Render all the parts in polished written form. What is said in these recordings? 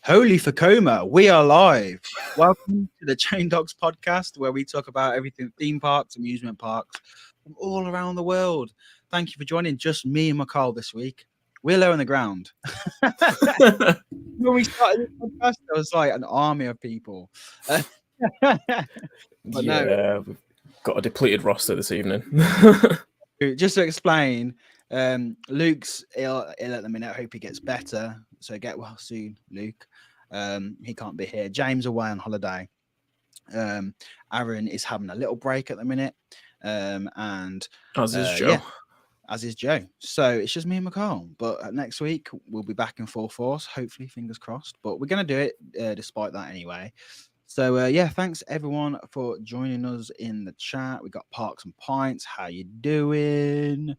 Holy Vekoma, we are live. Welcome to the Chain Dogs podcast, where we talk about everything theme parks, amusement parks from all around the world. Thank you for joining. Just me and McCall this week. We're low on the ground. When we started this podcast, there was like an army of people. We've got a depleted roster this evening. Just to explain, Luke's ill at the minute. I hope he gets better. So get well soon, Luke. He can't be here. James away on holiday. Aaron is having a little break at the minute. And as is Joe. Yeah, as is Joe. So it's just me and McCall. But next week we'll be back in full force. Hopefully, fingers crossed. But we're gonna do it despite that anyway. So yeah, thanks everyone for joining us in the chat. We got Parks and Pints. How you doing?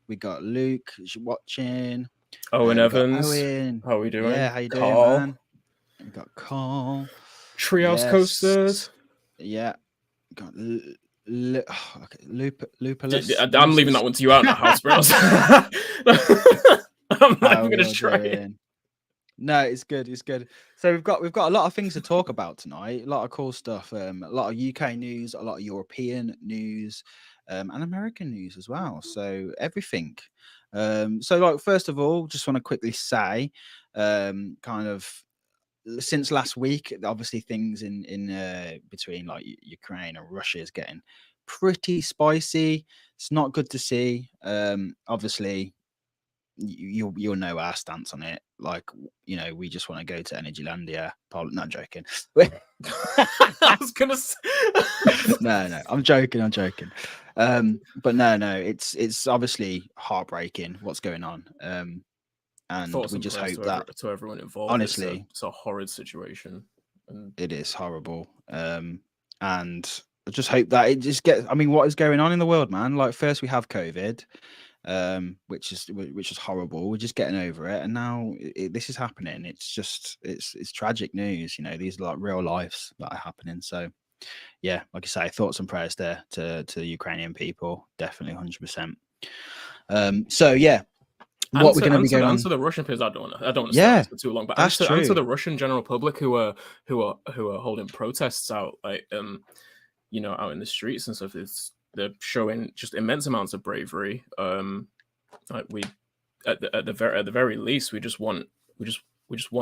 We got Luke watching. Owen Evans. Owen. How are we doing? Yeah, how you Carl. doing, man? We got Carl. Treehouse Coasters. Yeah. Got Lupulus. I'm leaving that one to you out in the house, bro. I'm not even going to try it. No, it's good. It's good. So we've got a lot of things to talk about tonight. A lot of cool stuff. A lot of UK news, a lot of European news, and American news as well. So everything. So like first of all, just want to quickly say, kind of since last week, obviously things in between like Ukraine and Russia is getting pretty spicy. It's not good to see. Obviously. You'll know our stance on it. Like, you know, we just want to go to Energylandia. Not joking. I was gonna say no, I'm joking. But no, it's obviously heartbreaking what's going on. And we just hope that to everyone involved. Honestly, it's a horrid situation. It is horrible. And I just hope that it just gets. I mean, what is going on in the world, man? Like, first we have COVID. Which is horrible. We're just getting over it, and now this is happening. It's just it's tragic news. You know, these are like real lives that are happening. So yeah, like I say, thoughts and prayers there to the Ukrainian people, definitely 100%. So yeah, what we're going to be going on to the Russian players. I don't want to stay for too long, but answer the Russian general public who are holding protests out, like you know, out in the streets and stuff. They're showing just immense amounts of bravery. Like we, at the very least, we just want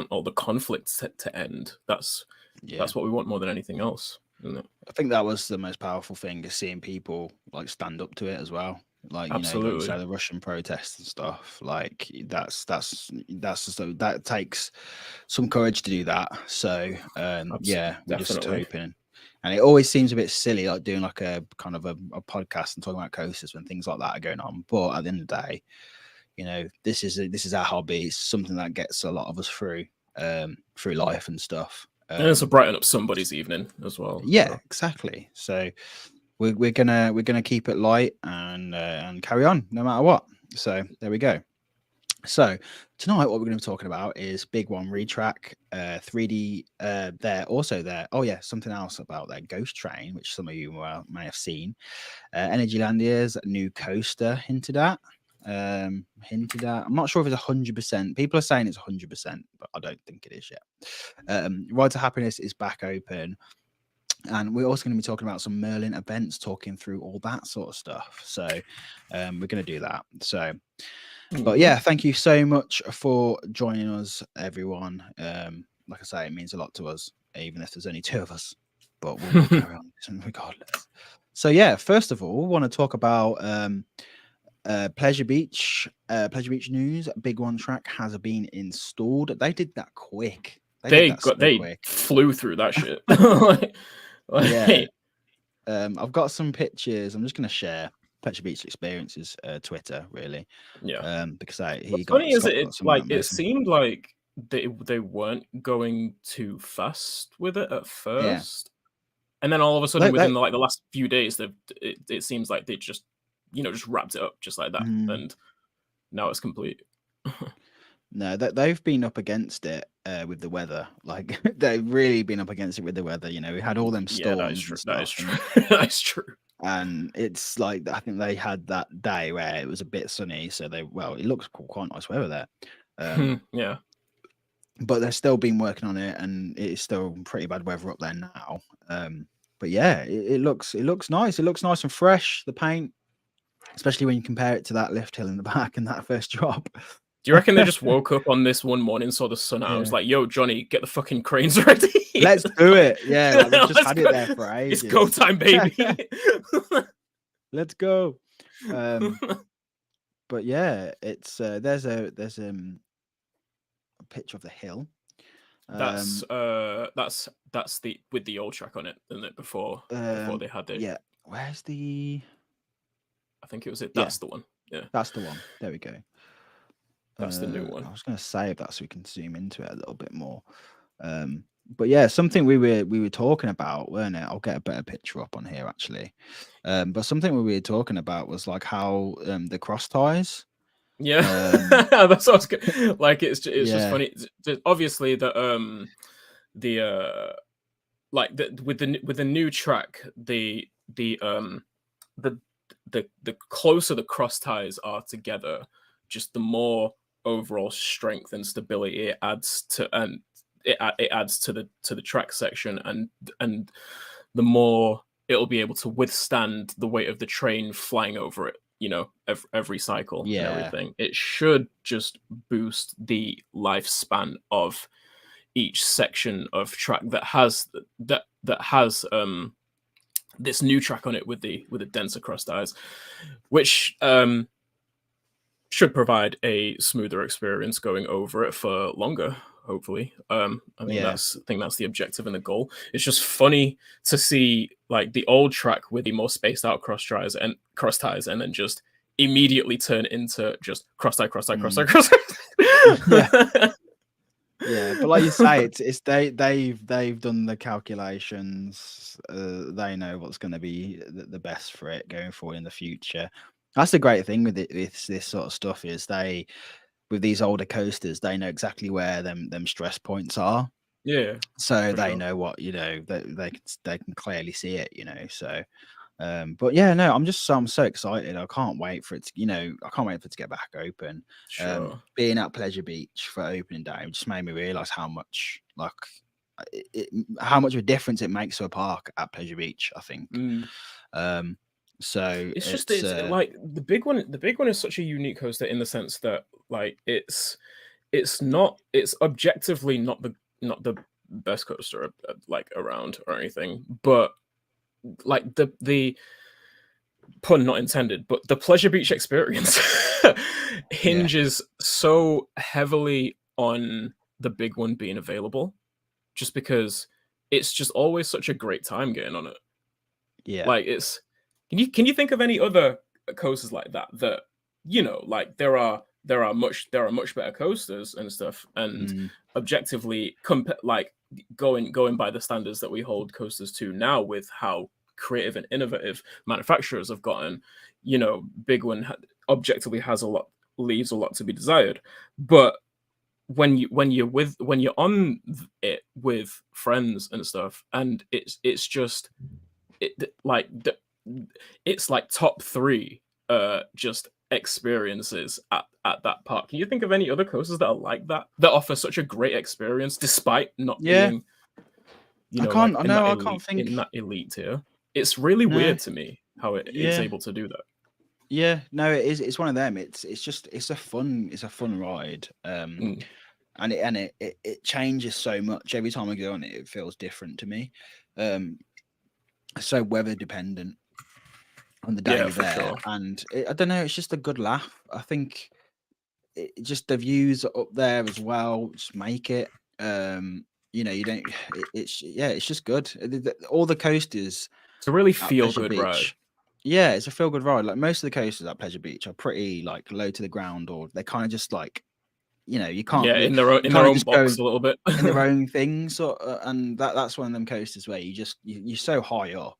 all the conflicts to end. That's what we want more than anything else, isn't it? I think that was the most powerful thing, is seeing people like stand up to it as well. Like, you know, like the Russian protests and stuff. Like that takes some courage to do that. So yeah, we're just hoping. And it always seems a bit silly, like doing like a kind of a podcast and talking about coasters when things like that are going on. But at the end of the day, you know, this is our hobby. It's something that gets a lot of us through life and stuff. And it's to brighten up somebody's evening as well. Yeah, exactly. So we're gonna keep it light and carry on no matter what. So there we go. So tonight, what we're going to be talking about is Big One Retrack, 3D. There. Oh yeah, something else about their Ghost Train, which some of you may have seen. Energylandia's new coaster hinted at. I'm not sure if it's 100%. People are saying it's 100%, but I don't think it is yet. Ride to Happiness is back open. And we're also going to be talking about some Merlin events, talking through all that sort of stuff. So we're going to do that. So. But yeah, thank you so much for joining us, everyone. Like I say, it means a lot to us, even if there's only two of us. But we'll carry on regardless. So yeah, first of all, we want to talk about Pleasure Beach. Pleasure Beach news. Big One track has been installed. They did that quick. They flew through that shit. Yeah. I've got some pictures. I'm just going to share Pleasure Beach Experiences Twitter, really. Yeah. Because it seemed like they weren't going too fast with it at first. And then all of a sudden, within the last few days, it seems like they just just wrapped it up just like that, and now it's complete. No, they've been up against it with the weather. Like they've really been up against it with the weather. We had all them storms and stuff. That is true. That is true. And it's like I think they had that day where it was a bit sunny, so it looks quite nice weather there. Yeah. But they've still been working on it, and it's still pretty bad weather up there now. But yeah, it looks nice. It looks nice and fresh. The paint, especially when you compare it to that lift hill in the back and that first drop. Do you reckon they just woke up on this one morning, saw the sun out, and was like, "Yo, Johnny, get the fucking cranes ready. Let's do it." Yeah, like, we've just had it there for ages. It's go time, baby. Let's go. But yeah, it's there's a picture of the hill. That's the with the old track on it, isn't it? Before they had it. Yeah. Where's the? I think it was it. That's the one. Yeah. That's the one. There we go. That's the new one. I was going to save that so we can zoom into it a little bit more. But yeah, something we were talking about, weren't it? I'll get a better picture up on here actually. But something we were talking about was like how the cross ties. Yeah, that's what I was like. It's just funny. Obviously, with the new track, the closer the cross ties are together, just the more overall strength and stability it adds to, and it adds to the track section, and the more it'll be able to withstand the weight of the train flying over it, every cycle and everything. It should just boost the lifespan of each section of track that has this new track on it with the denser cross ties, which should provide a smoother experience going over it for longer, hopefully. I think that's the objective and the goal. It's just funny to see like the old track with the more spaced out cross ties, and then just immediately turn into just cross tie. Yeah, but like you say, it's they've done the calculations. They know what's going to be the best for it going forward in the future. That's the great thing with this sort of stuff is with these older coasters, they know exactly where them stress points are. Yeah. So they know what they can clearly see it. So. But yeah, no, I'm so excited. I can't wait for it to, I can't wait for it to get back open. Sure. Being at Pleasure Beach for opening day just made me realize how much how much of a difference it makes to a park at Pleasure Beach, I think. So it's like the big one is such a unique coaster in the sense that like it's objectively not the best coaster like around or anything, but like the pun not intended, but the Pleasure Beach experience hinges so heavily on the big one being available, just because it's just always such a great time getting on it. Yeah, like it's can you think of any other coasters like that like there are much better coasters and stuff, and objectively like going by the standards that we hold coasters to now, with how creative and innovative manufacturers have gotten, big one objectively leaves a lot to be desired. But when you're on it with friends and stuff, and it's just it's like top 3 just experiences at that park. Can you think of any other coasters that are like that offer such a great experience despite not being I can't think in that elite tier? It's really weird to me how it's able to do that. Yeah, no, it is. It's one of them. It's a fun ride. And it changes so much every time I go on it. It feels different to me. So weather dependent on the day you're there, sure. And I don't know. It's just a good laugh. I think just the views are up there as well. Just make it. You don't. It's just good. All the coasters. It's a really feel good ride. Yeah, it's a feel good ride. Like most of the coasters at Pleasure Beach are pretty like low to the ground, or they're kind of just like you can't in you their kind of own just go box a little bit. in their own things, and that's one of them coasters where you're so high up,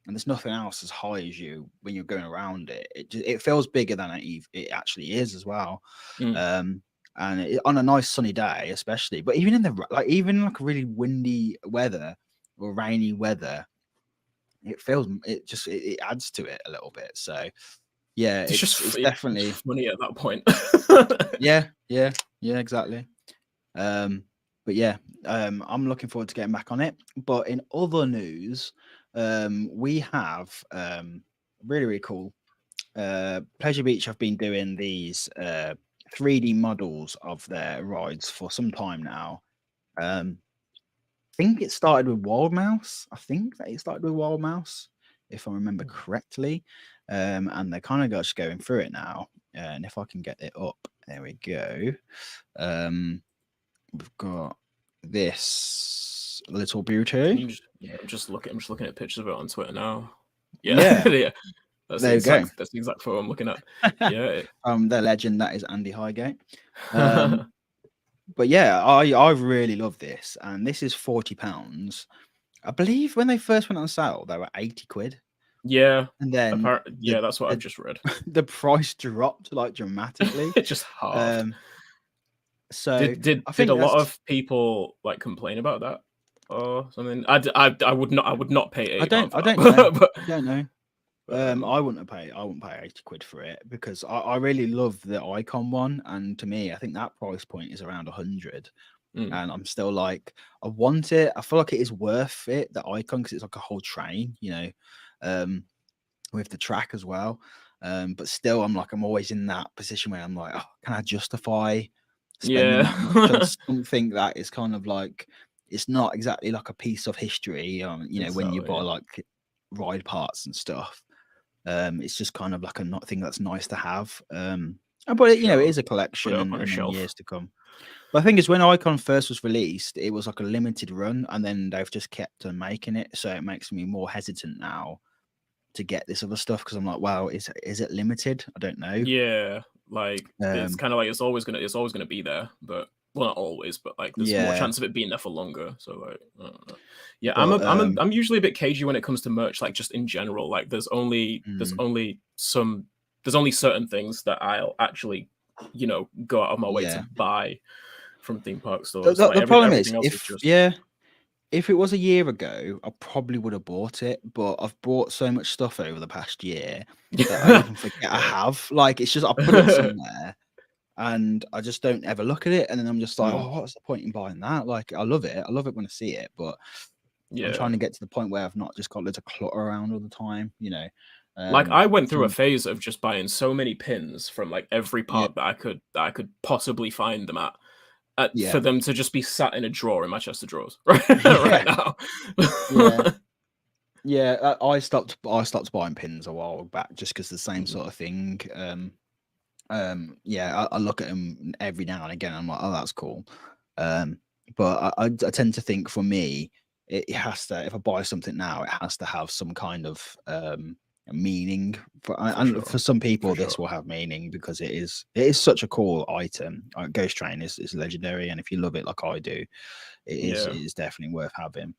and there's nothing else as high as you when you're going around it. It feels bigger than it actually is as well. And on a nice sunny day, especially, but even in even like really windy weather or rainy weather, it adds to it a little bit. So yeah, it's definitely funny at that point. yeah, exactly. But yeah, I'm looking forward to getting back on it. But in other news, we have really, really cool. Pleasure Beach have been doing these 3D models of their rides for some time now. I think it started with Wild Mouse. I think that it started with Wild Mouse, if I remember correctly. And they're kind of just going through it now. And if I can get it up, there we go. We've got this little beauty. I'm just looking at pictures of it on Twitter now. Yeah. Yeah. That's there the exact photo I'm looking at. Yeah. The legend that is Andy Highgate. But yeah, I really love this, and this is £40. I believe when they first went on sale, they were £80. Yeah, and then that's what I've just read. The price dropped like dramatically. It just halved. So did a lot of people like complain about that or something? I would not pay £80. I don't know. But, I don't know. I wouldn't pay £80 for it because I really love the icon one, and to me, I think that price point is around 100. And I'm still like, I want it. I feel like it is worth it, the icon, because it's like a whole train, with the track as well. But still, I'm always in that position where I'm like, oh, can I justify spending that much on something that is kind of like, it's not exactly like a piece of history, when you buy like ride parts and stuff. It's just kind of like a thing that's nice to have. But it is a collection in years to come. But the thing is, when Icon first was released, it was like a limited run, and then they've just kept on making it. So it makes me more hesitant now to get this other stuff, because I'm like, wow, is it limited? I don't know. Yeah, like it's kind of like it's always gonna be there, but well, not always, but like there's more chance of it being there for longer. So like, I don't know. Yeah, but, I'm usually a bit cagey when it comes to merch, like just in general. Like there's only certain things that I'll actually, go out of my way to buy from theme park stores. The problem is, if it was a year ago, I probably would have bought it, but I've bought so much stuff over the past year that I even forget I have. Like, it's just I put it somewhere and I just don't ever look at it, and then I'm just like, oh, what's the point in buying that? Like, I love it when I see it, but I'm trying to get to the point where I've not just got loads of clutter around all the time, like I went through a phase of just buying so many pins from like every park that I could possibly find them at. For them to just be sat in a drawer in my chest of drawers right now. I stopped buying pins a while back just because the same sort of thing. I look at them every now and again. I'm like, oh, that's cool. But I tend to think, for me, it has to, if I buy something now, it has to have some kind of meaning. For some people, this will have meaning because it is such a cool item. Ghost Train is legendary, and if you love it like I do, it is definitely worth having.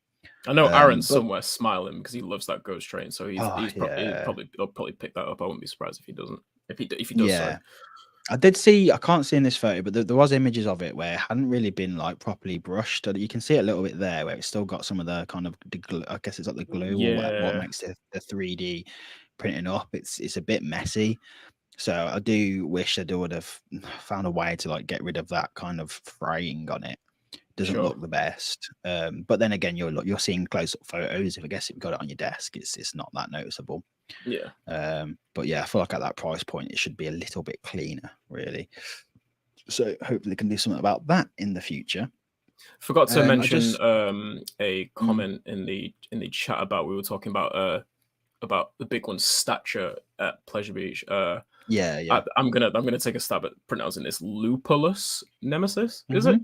I know Aaron's somewhere smiling because he loves that Ghost Train, so he'll probably pick that up. I wouldn't be surprised if he doesn't. If he does, so. I did see, I can't see in this photo, but there was images of it where it hadn't really been like properly brushed. You can see it a little bit there where it's still got some of the kind of I guess it's like the glue or what makes the 3D printing up. It's a bit messy. So I do wish they would have found a way to like get rid of that kind of fraying on it. Doesn't look the best. But then again, you're seeing close-up photos. If you've got it on your desk, it's not that noticeable. Yeah. But yeah, I feel like at that price point, it should be a little bit cleaner, really. So hopefully they can do something about that in the future. Forgot to mention a comment in the chat about, we were talking about the big one's stature at Pleasure Beach. I'm gonna take a stab at pronouncing this. Lupulus Nemesis, is it?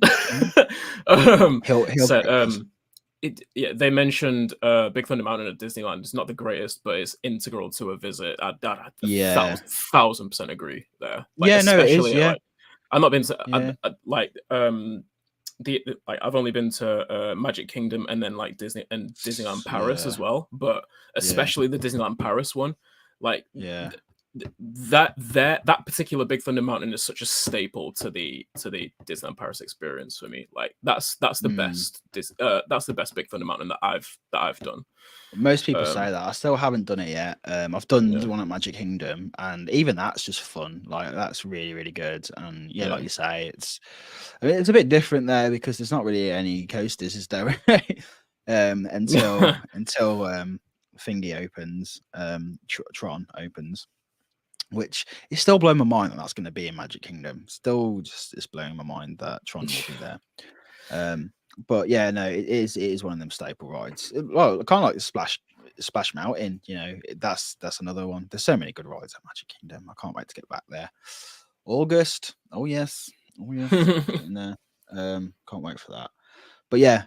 They mentioned Big Thunder Mountain at Disneyland. It's not the greatest, but it's integral to a visit. I 1,000% agree there. Like, it is. Yeah, I've not been to I've only been to Magic Kingdom and then like Disney and Disneyland Paris as well, but especially the Disneyland Paris one, like that particular Big Thunder Mountain is such a staple to the Disneyland Paris experience for me. Like that's the best that's the best Big Thunder Mountain that I've done. Most people say that. I still haven't done it yet. I've done the one at Magic Kingdom, and even that's just fun. Like that's really, really good. And like you say, it's a bit different there because there's not really any coasters, is there? Until Thingy opens, Tron opens, which is still blowing my mind that that's going to be in Magic Kingdom. Still, just it's blowing my mind that Tron will be there. But yeah, no, it is one of them staple rides. Well, kind of like Splash Mountain, that's another one. There's so many good rides at Magic Kingdom. I can't wait to get back there. August, oh yes, in there. Can't wait for that. But yeah,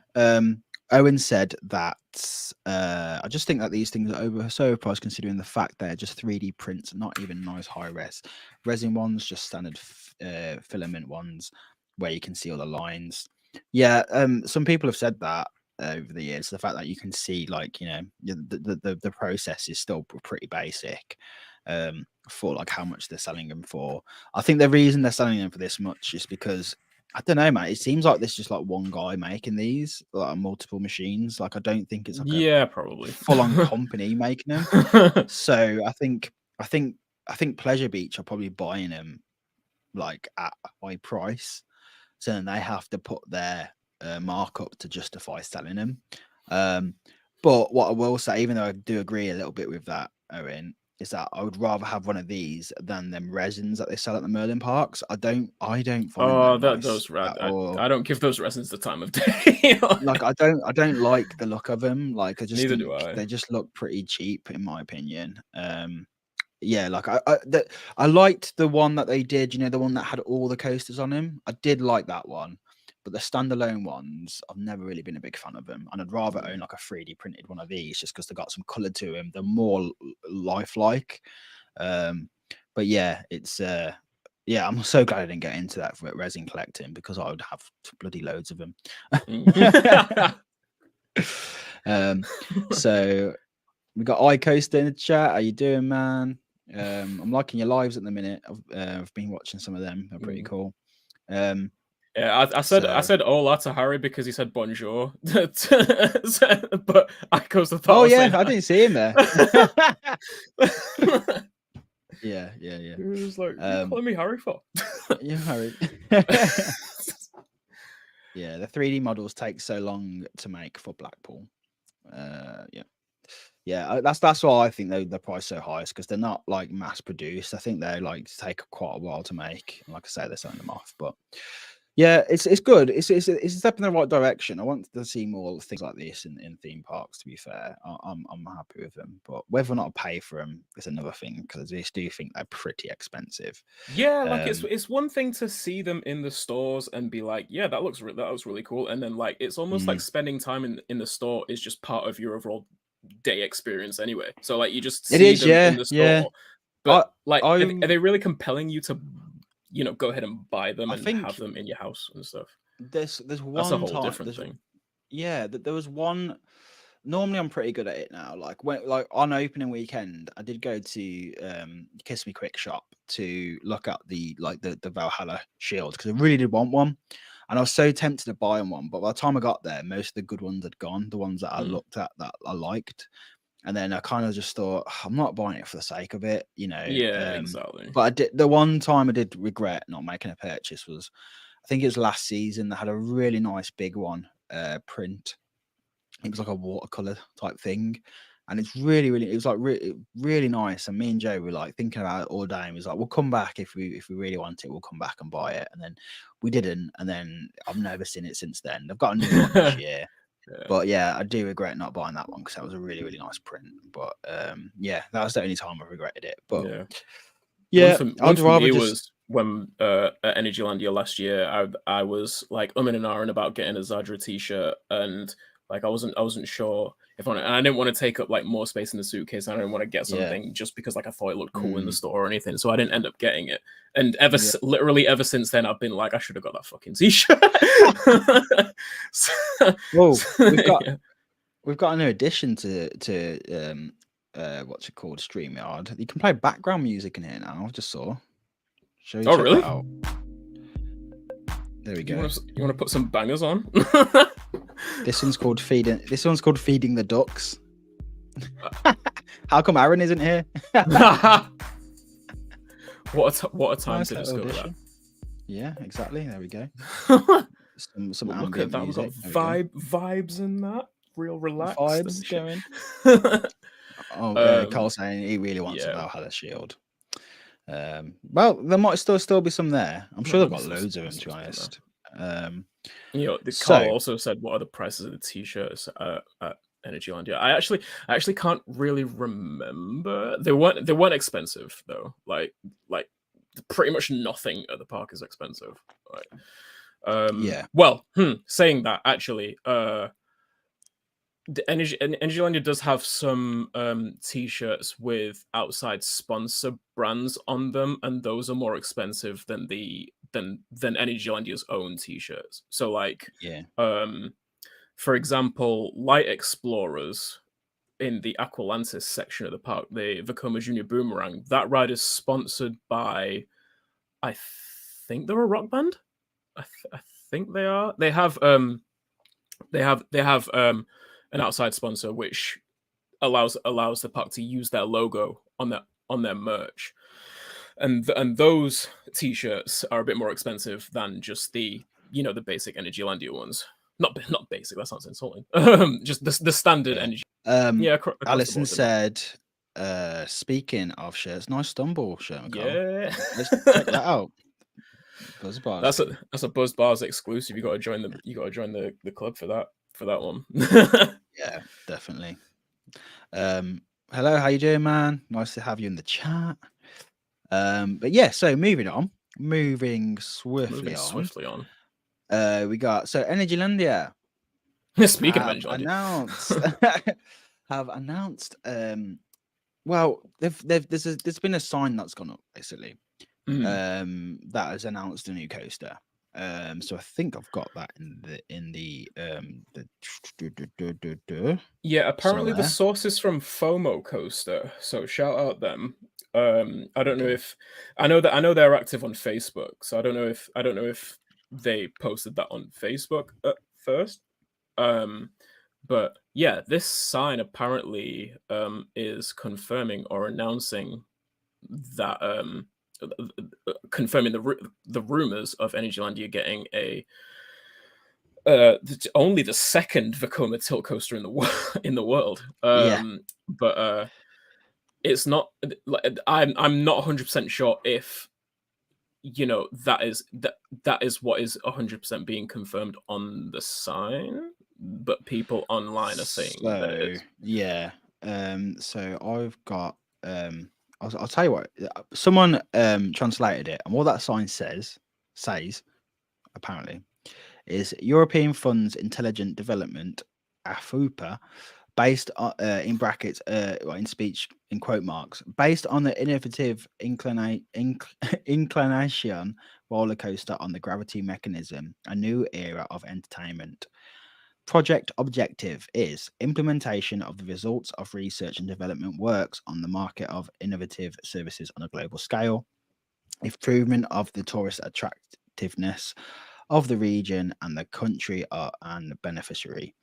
Owen said that I just think that these things are so overpriced considering the fact they're just 3D prints, not even nice high resin ones, just standard filament ones where you can see all the lines. Yeah, some people have said that over the years. The fact that you can see, like, the process is still pretty basic for like how much they're selling them for. I think the reason they're selling them for this much is because I don't know, man. It seems like there's just like one guy making these, like multiple machines. Like I don't think it's like probably full-on company making them. So I think Pleasure Beach are probably buying them like at a high price. So then they have to put their markup to justify selling them. But what I will say, even though I do agree a little bit with that, Owen, is that I would rather have one of these than them resins that they sell at the Merlin parks. I don't find those I don't give those resins the time of day. Like I don't like the look of them. Like I just Neither think do I. they just look pretty cheap in my opinion. Yeah, like I liked the one that they did, the one that had all the coasters on him. I did like that one, but the standalone ones, I've never really been a big fan of them. And I'd rather own like a 3D printed one of these just because they got some color to them. They're more lifelike. But yeah, it's I'm so glad I didn't get into that for resin collecting because I would have bloody loads of them. So we got iCoaster in the chat. How you doing, man? I'm liking your lives at the minute. I've been watching some of them. They're pretty cool. I said hola to Harry because he said bonjour, but I goes the thought. Oh yeah, I didn't see him there. Yeah. He was like, "You calling me Harry for?" Yeah, Harry. Yeah, the 3D models take so long to make for Blackpool. Yeah, that's why I think the price so high is because they're not like mass produced. I think they like take quite a while to make. And like I say, they're selling them off, but yeah, it's good. It's a step in the right direction. I want to see more things like this in theme parks. To be fair, I'm happy with them, but whether or not I pay for them is another thing because I just do think they're pretty expensive. Yeah, like it's one thing to see them in the stores and be like, yeah, that looks really cool, and then like it's almost like spending time in the store is just part of your overall day experience anyway. So like you just see them in the store, but are they really compelling you to go ahead and buy them and have them in your house and stuff? There's one that's a whole different thing. Yeah, there was one. Normally I'm pretty good at it now. Like on opening weekend, I did go to Kiss Me Quick shop to look at the Valhalla shield because I really did want one. And I was so tempted to buy one, but by the time I got there, most of the good ones had gone, the ones that I looked at that I liked. And then I kind of just thought, I'm not buying it for the sake of it, Yeah, exactly. But the one time I did regret not making a purchase was, I think it was last season. They had a really nice big one print. It was like a watercolor type thing. And it's really, really, it was like really nice. And me and Joe were like thinking about it all day. And was like, we'll come back if we really want it. We'll come back and buy it. And then we didn't. And then I've never seen it since then. They've got a new one this year. Yeah. But yeah, I do regret not buying that one because that was a really, really nice print. But yeah, that was the only time I regretted it. But yeah, I'd rather was when at Energylandia last year, I was like and ahhing about getting a Zadra t-shirt, and Like I wasn't sure if and I didn't want to take up like more space in the suitcase. I didn't want to get something just because like I thought it looked cool in the store or anything. So I didn't end up getting it. And literally ever since then, I've been like, I should have got that fucking t-shirt. Well, we've got a new addition to what's it called, StreamYard. You can play background music in here now. I just saw. Shall we check really? that out? There we go. You want to put some bangers on? This one's called Feeding the Ducks. How come Aaron isn't here? What a time nice to discover audition. That. Yeah, exactly. There we go. Some well, ambient that. music. We've got vibes in that. Real relaxed. Vibes going. Carl saying he really wants a Valhalla shield. Well, there might still be some there. I'm sure they've got loads of them, to be honest. Carl also said, "What are the prices of the t-shirts at Energylandia?" I actually can't really remember. They weren't expensive though. Like pretty much nothing at the park is expensive. Right? Well, saying that actually, Energylandia does have some t-shirts with outside sponsor brands on them, and those are more expensive than Energylandia's own t-shirts. So like for example, Light Explorers in the Aqualantis section of the park, the Vekoma Junior Boomerang, that ride is sponsored by, I think they're a rock band. I think they are. They have an outside sponsor which allows the park to use their logo on their merch, and those t-shirts are a bit more expensive than just the basic Energylandia ones. Not basic. That sounds insulting. Just the standard energy. Alison said, speaking of shirts, nice Stumble shirt. Yeah, let's check that out. Buzz Bars. That's a Buzz Bars exclusive. You got to join the club for that one. Yeah, definitely. Hello, how you doing, man? Nice to have you in the chat. But yeah, so moving swiftly on. We got Energylandia. Speaking of Energylandia, have announced. Well, there's been a sign that's gone up basically. That has announced a new coaster. So I think I've got that in the yeah. Apparently the source is from FOMO Coaster. So shout out them. I don't know if I know they're active on Facebook. So I don't know if they posted that on Facebook at first. But yeah, this sign apparently is confirming or announcing that confirming the rumors of Energylandia getting only the second Vekoma tilt coaster in the world. But it's not. I'm not 100% sure if that is what is 100% being confirmed on the sign, but people online are saying that it is. Yeah. So I've got I'll tell you what, someone translated it, and what that sign says apparently is European Funds Intelligent Development, AFUPA, based on in brackets in speech in quote marks, based on the innovative inclination roller coaster on the gravity mechanism, a new era of entertainment. Project objective is implementation of the results of research and development works on the market of innovative services on a global scale, improvement of the tourist attractiveness of the region and the country and beneficiary.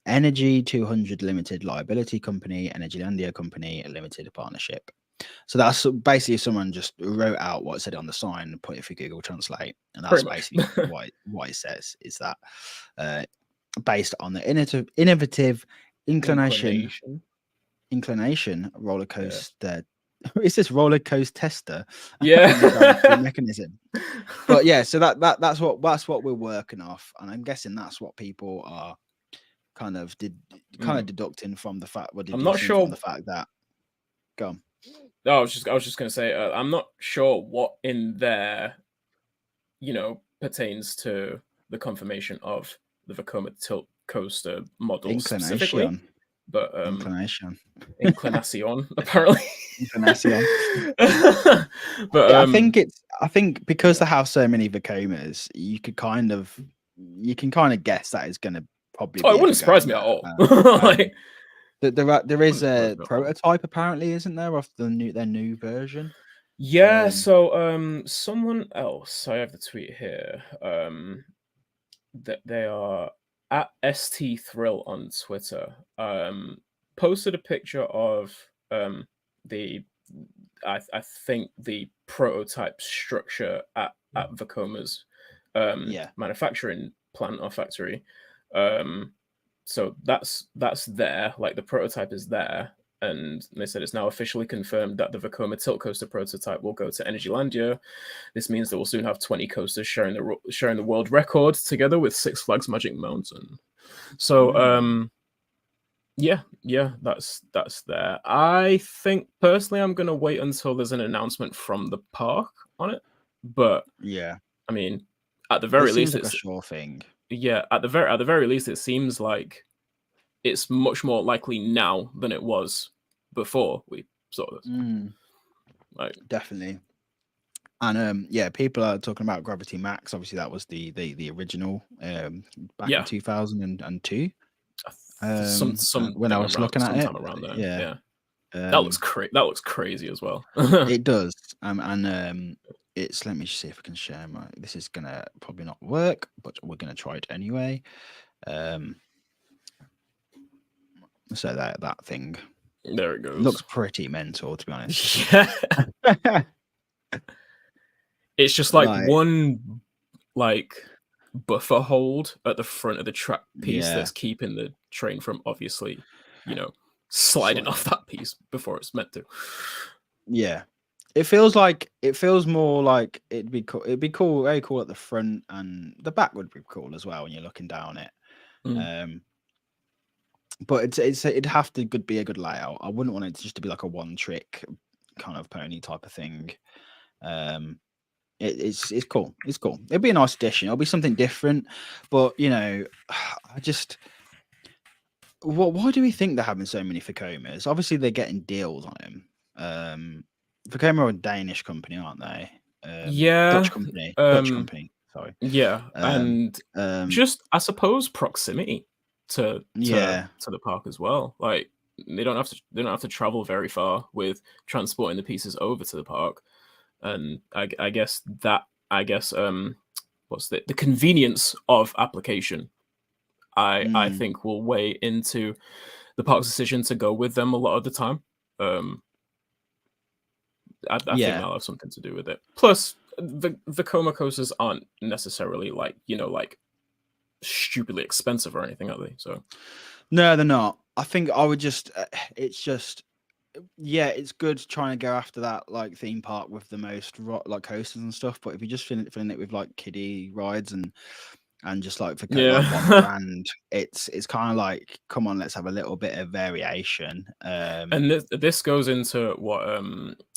Energy 200 Limited Liability Company, Energylandia Company Limited Partnership. So that's basically someone just wrote out what it said on the sign and put it through Google Translate, and that's basically what it says is that based on the innovative inclination roller coaster. Is this roller coaster tester? Mechanism. But yeah, so that's what we're working off, and I'm guessing that's what people are kind of deducting from the fact. I'm not sure from the fact that. Go on. No, I was just going to say I'm not sure what in there, pertains to the confirmation of the Vekoma tilt coaster model specifically, but inclination, apparently. Inclination. But I think because they have so many Vekomas, you can kind of guess that is going to probably. Oh, it wouldn't surprise me at all. Like, there is a prototype apparently, isn't there, of their new version? Yeah. So someone else, I have the tweet here. That they are at ST Thrill on Twitter. Posted a picture of the I think the prototype structure at Vekoma's manufacturing plant or factory. So that's there, like the prototype is there, and they said it's now officially confirmed that the Vekoma tilt coaster prototype will go to Energylandia. This means that we'll soon have 20 coasters sharing the world record together with Six Flags Magic Mountain. So yeah, that's there. I think personally I'm gonna wait until there's an announcement from the park on it. But yeah, I mean, at the very least, it's a sure thing. Yeah, at the very least, it seems like it's much more likely now than it was before we saw this. Like definitely. And yeah, people are talking about Gravity Max. Obviously, that was the original back in 2002. When I was looking at it, around there. Yeah. That looks crazy as well. It does. And it's, let me see if I can share my. This is gonna probably not work, but we're gonna try it anyway. So that thing. There it goes. Looks pretty mental, to be honest. Yeah. It's just like one buffer hold at the front of the track piece that's keeping the train from obviously, sliding off that piece before it's meant to. Yeah. It feels more like it'd be cool. It'd be cool, very cool at the front, and the back would be cool as well when you're looking down it. But it'd have to be a good layout. I wouldn't want it just to be like a one trick kind of pony type of thing. It's cool. It's cool. It'd be a nice addition. It'll be something different. But I just, why do we think they're having so many Vekomas? Obviously, they're getting deals on them. Vekoma are a Danish company, aren't they? Dutch company. Sorry. Yeah, and just I suppose proximity to the park as well. Like they don't have to travel very far with transporting the pieces over to the park. And I guess what's the convenience of application I think will weigh into the park's decision to go with them a lot of the time. I think that'll have something to do with it. Plus, the Vekoma coasters aren't necessarily like stupidly expensive or anything, are they? So no, they're not. I think I would just it's just it's good trying to go after that like theme park with the most like coasters and stuff, but if you just filling it with like kiddie rides and just like for like one brand, it's kind of like, come on, let's have a little bit of variation. And this goes into what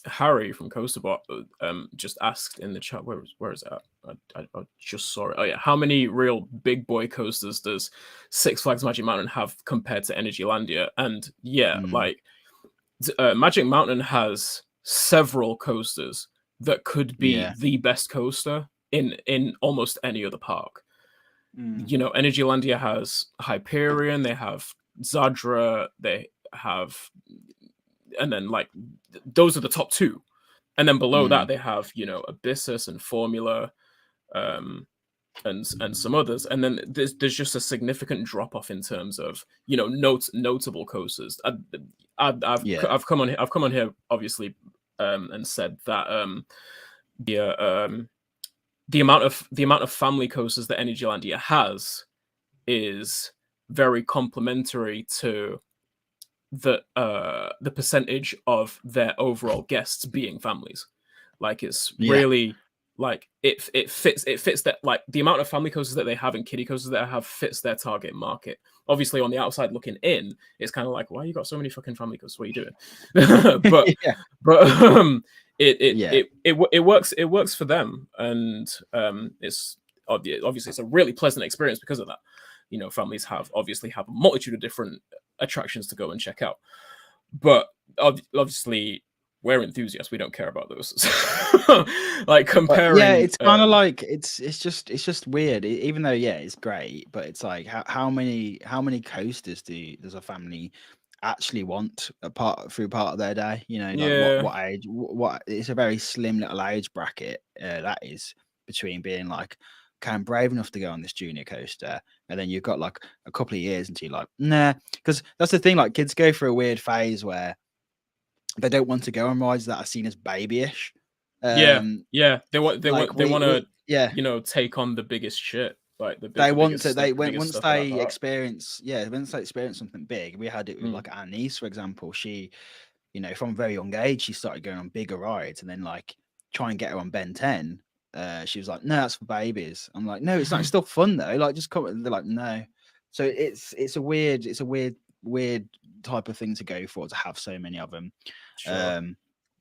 Harry from Coasterbot just asked in the chat. Where is that? I just saw it. Oh yeah, how many real big boy coasters does Six Flags Magic Mountain have compared to Energylandia? And like Magic Mountain has several coasters that could be the best coaster in almost any other park. Energylandia has Hyperion, they have Zadra, they have, and then like those are the top two, and then below that they have Abyssus and Formula, and some others, and then there's just a significant drop off in terms of notable coasters. I've come on here obviously and said that the amount of family coasters that Energylandia has is very complementary to the percentage of their overall guests being families. Like it's really like it fits that, like the amount of family coasters that they have and kiddie coasters that they have fits their target market. Obviously, on the outside looking in, it's kind of like, why you got so many fucking family coasters? What are you doing? but it works. It works for them, and it's obviously it's a really pleasant experience because of that. families obviously have a multitude of different attractions to go and check out. But obviously, we're enthusiasts. We don't care about those. Like comparing, yeah, it's kind of like it's just weird. Even though it's great, but it's like how many coasters does a family actually want through part of their day? Like what age? What it's a very slim little age bracket that is between being like, okay, I'm brave enough to go on this junior coaster, and then you've got like a couple of years until you're like, nah, because that's the thing. Like kids go through a weird phase where they don't want to go on rides that are seen as babyish. They want Like to take on the biggest shit, like they want biggest to stuff, once stuff at that they park. experience something big. We had it with like our niece, for example. She, from a very young age, she started going on bigger rides, and then like try and get her on Ben 10. She was like, no, that's for babies. I'm like, no, it's not. It's still fun though. Like, just come. And they're like, no. So it's a weird type of thing to go for, to have so many of them. Sure.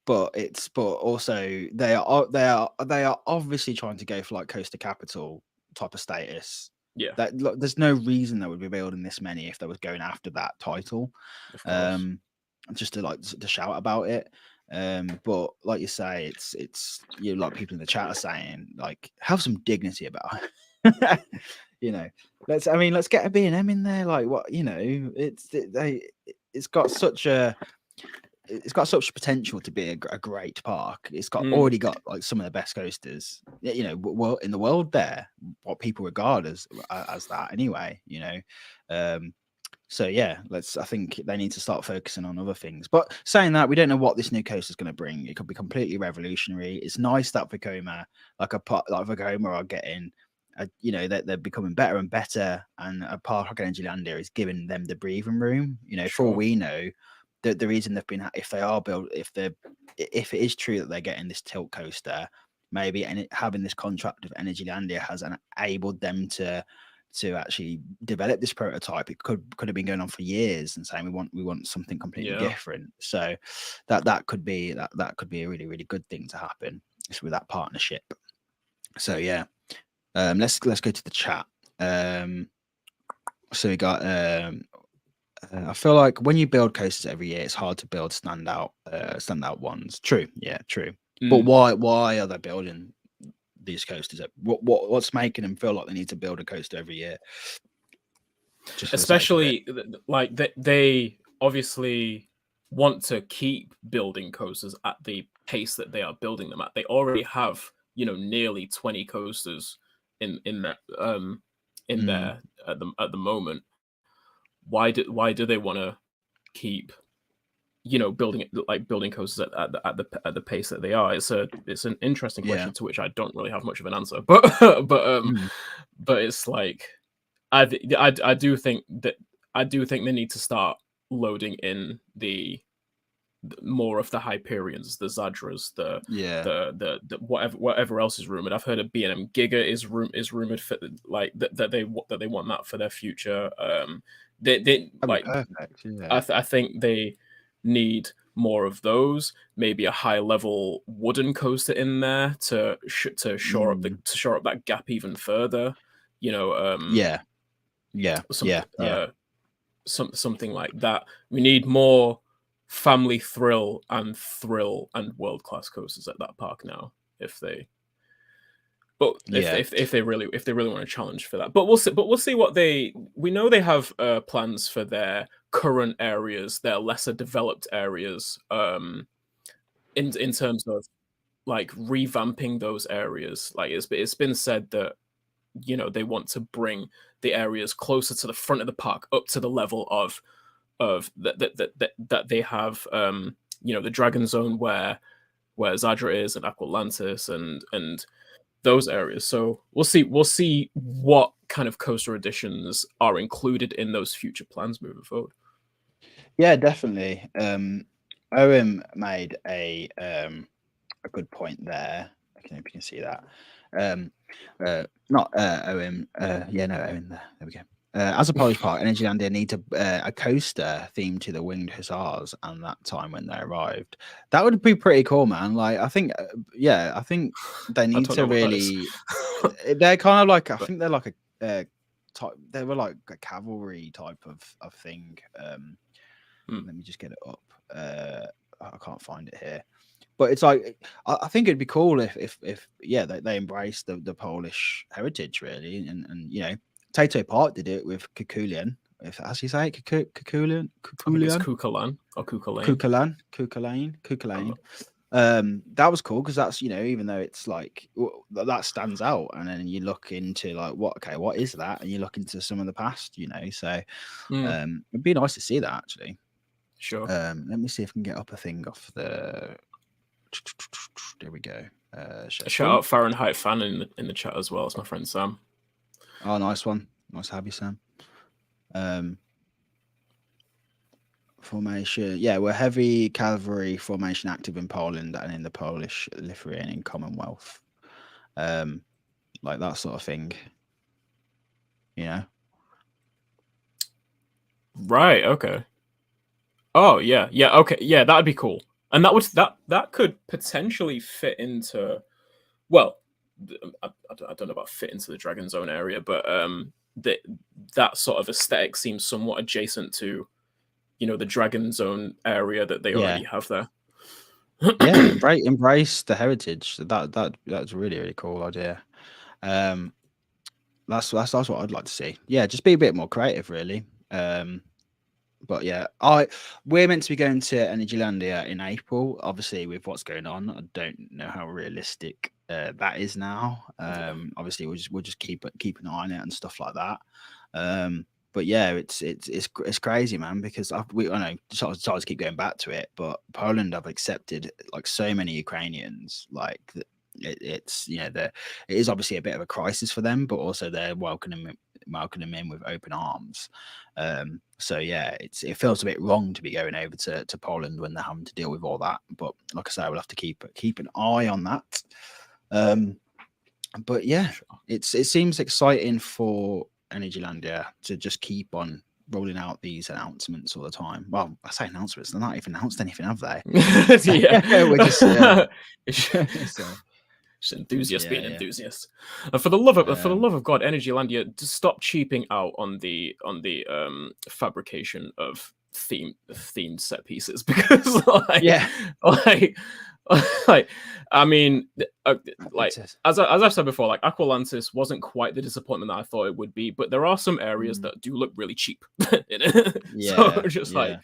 But also they are obviously trying to go for like coaster capital type of status. Yeah. That there's no reason they would be building this many if they was going after that title. Of course. Just to shout about it. But like you say, it's like people in the chat are saying, like, have some dignity about it. Let's get a B&M in there. Like, what, it's got such potential to be a great park. It's already got like some of the best coasters, in the world there, what people regard as that anyway, so yeah, I think they need to start focusing on other things. But saying that, we don't know what this new coaster is going to bring. It could be completely revolutionary. It's nice that Vekoma, like Vekoma, are getting, they're becoming better and better, and a park like Energylandia is giving them the breathing room. Sure. For all we know, the reason they've been, if it is true that they're getting this tilt coaster, maybe, and having this contract with Energylandia has enabled them to actually develop this prototype. It could have been going on for years and saying we want something completely different. So that could be a really, really good thing to happen with that partnership. So yeah, let's go to the chat. So we got I feel like when you build coasters every year, it's hard to build standout ones. True, yeah, true. But why are they building these coasters? What's making them feel like they need to build a coaster every year? Especially like they obviously want to keep building coasters at the pace that they are building them at. They already have nearly 20 coasters in there at the moment. Why do they want to keep building coasters at the pace that they are? It's an interesting question to which I don't really have much of an answer. But it's like I do think they need to start loading in the more of the Hyperions, the Zadras, the whatever else is rumored. I've heard of B&M Giga is rumored for like that they want that for their future. They like perfect. I think they need more of those. Maybe a high level wooden coaster in there to shore up that gap even further. Something like that. We need more family thrill and world class coasters at that park now. If they really want to challenge for that, but we'll see what we know. They have plans for their current areas, their lesser developed areas, in terms of like revamping those areas. Like it's been said that they want to bring the areas closer to the front of the park, up to the level of that they have the Dragon Zone where Zadra is, and Aquatlantis and those areas. So we'll see what kind of coaster additions are included in those future plans moving forward. Yeah, definitely. Owen made a good point there. I don't know if you can see that. Not Owen. Owen there. There we go. As a Polish park, Energylandia need a coaster themed to the Winged Hussars and that time when they arrived. That would be pretty cool, man. Like, I think, they need to really. They're kind of like, I think they're like a type. They were like a cavalry type of thing. Mm. Let me just get it up. I can't find it here, but it's like I think it'd be cool if yeah they embrace the Polish heritage really, and you know Tato Park did it with Kikulian. If as you say it, Kikulian, I think it's Kikulian, Kukalan or Kukalane. Kukalane. That was cool because that's, you know, even though it's like that stands out, and then you look into like what is that, and you look into some of the past, you know. So it'd be nice to see that actually. Sure. Let me see if I can get up a thing off the. There we go. Shout out Fahrenheit fan in the chat as well. It's my friend Sam. Oh, nice one. Nice to have you, Sam. Formation. Yeah, we're heavy cavalry formation active in Poland and in the Polish Lithuanian Commonwealth. Like that sort of thing. You know? Right, okay. Oh yeah, yeah, okay, yeah, that'd be cool. And that could potentially fit into, well, I don't know about fit into the Dragon Zone area, but that sort of aesthetic seems somewhat adjacent to, you know, the Dragon Zone area that they already have there. Yeah, embrace the heritage. That's a really cool idea. That's what I'd like to see. Yeah, just be a bit more creative, really. But yeah, we're meant to be going to Energylandia in April. Obviously, with what's going on, I don't know how realistic that is now. Obviously, we'll just keep an eye on it and stuff like that. But yeah, it's crazy, man. Because I know sorry to keep going back to it, but Poland have accepted like so many Ukrainians. Like it's, you know, it is obviously a bit of a crisis for them, but also they're welcoming them in with open arms. So yeah, it feels a bit wrong to be going over to Poland when they're having to deal with all that. But like I say, we'll have to keep an eye on that. But yeah, it seems exciting for Energylandia to just keep on rolling out these announcements all the time. Well, I say announcements; they're not even announced anything, have they? Yeah, we're just just enthusiasts being enthusiasts. And for the love of God, Energylandia, just stop cheaping out on the fabrication of themed set pieces, because like I mean, like as I've said before, like Aqualantis wasn't quite the disappointment that I thought it would be, but there are some areas that do look really cheap. So just like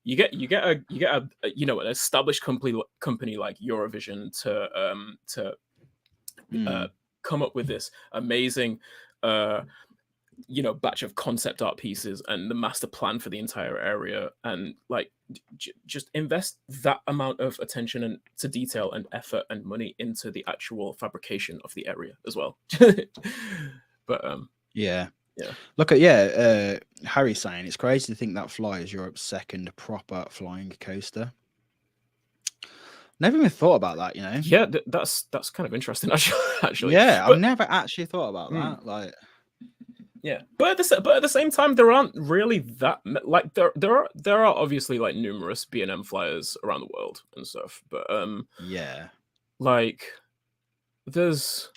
you get a you know, an established company like Eurovision to come up with this amazing you know, batch of concept art pieces and the master plan for the entire area, and like just invest that amount of attention and to detail and effort and money into the actual fabrication of the area as well. But yeah. Look at Harry's saying it's crazy to think that Fly is Europe's second proper flying coaster. Never even thought about that, you know. Yeah, that's kind of interesting actually. Yeah, I've never actually thought about that. Like, yeah, but at the same time, there aren't really that like there are obviously like numerous B&M flyers around the world and stuff, but yeah, like there's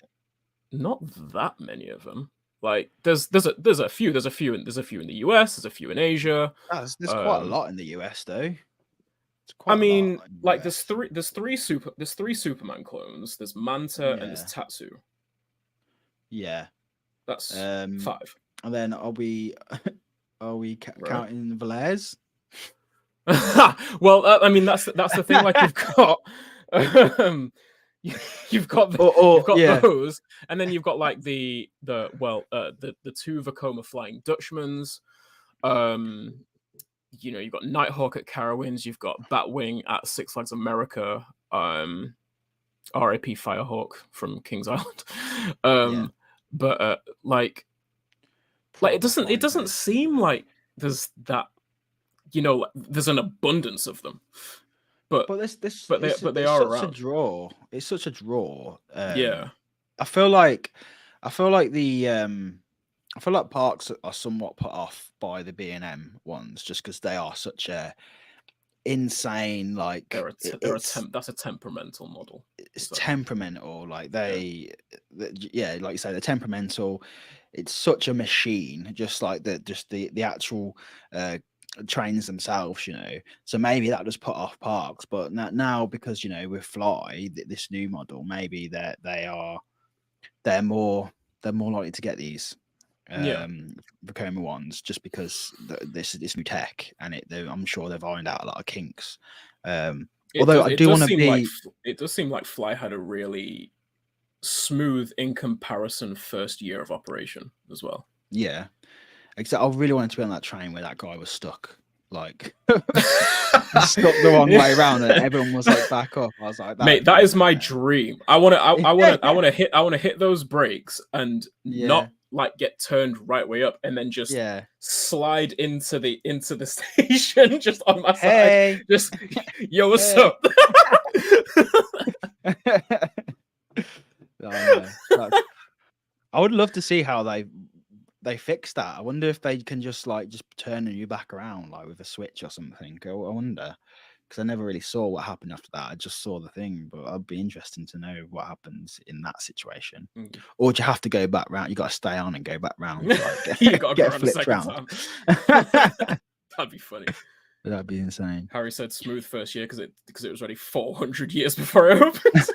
not that many of them. Like there's a few in the US, there's a few in Asia. There's quite a lot in the US though. I mean, like there's three Superman clones. There's Manta and there's Tatsu. Yeah, that's 5. And then are we counting Valairs? Well, I mean that's the thing. Like you've got those, and then you've got like the 2 Vekoma Flying Dutchmans. You know, you've got Nighthawk at Carowinds, you've got Batwing at Six Flags America, RIP Firehawk from Kings Island. But like it doesn't seem like there's that, you know, there's an abundance of them. But they are around. Such a draw. It's such a draw. Yeah. I feel like parks are somewhat put off by the B&M ones just because they are such a insane, like that's a temperamental model. It's temperamental. Like they yeah, like you say, they're temperamental. It's such a machine, just like the actual trains themselves, So maybe that just put off parks, but now because with Fly, this new model, maybe they're more likely to get these Yeah. Vekoma ones, just because this new tech, and I'm sure they've ironed out a lot of kinks. Although I do want to be, it does seem like Fly had a really smooth in comparison first year of operation as well. Yeah, except I really wanted to be on that train where that guy was stuck, like stuck the wrong way around, and everyone was like back up. I was like, mate, that is my dream. I want to hit those brakes and not like get turned right way up, and then just slide into the station just on my side. Just yo, what's up? I would love to see how they fix that. I wonder if they can just turn you back around like with a switch or something. I wonder, because I never really saw what happened after that. I just saw the thing, but I'd be interesting to know what happens in that situation. Or do you have to go back round? You got to stay on and go back round. You got to get flipped round. That'd be funny. That'd be insane. Harry said smooth first year because it was already 400 years before it opened.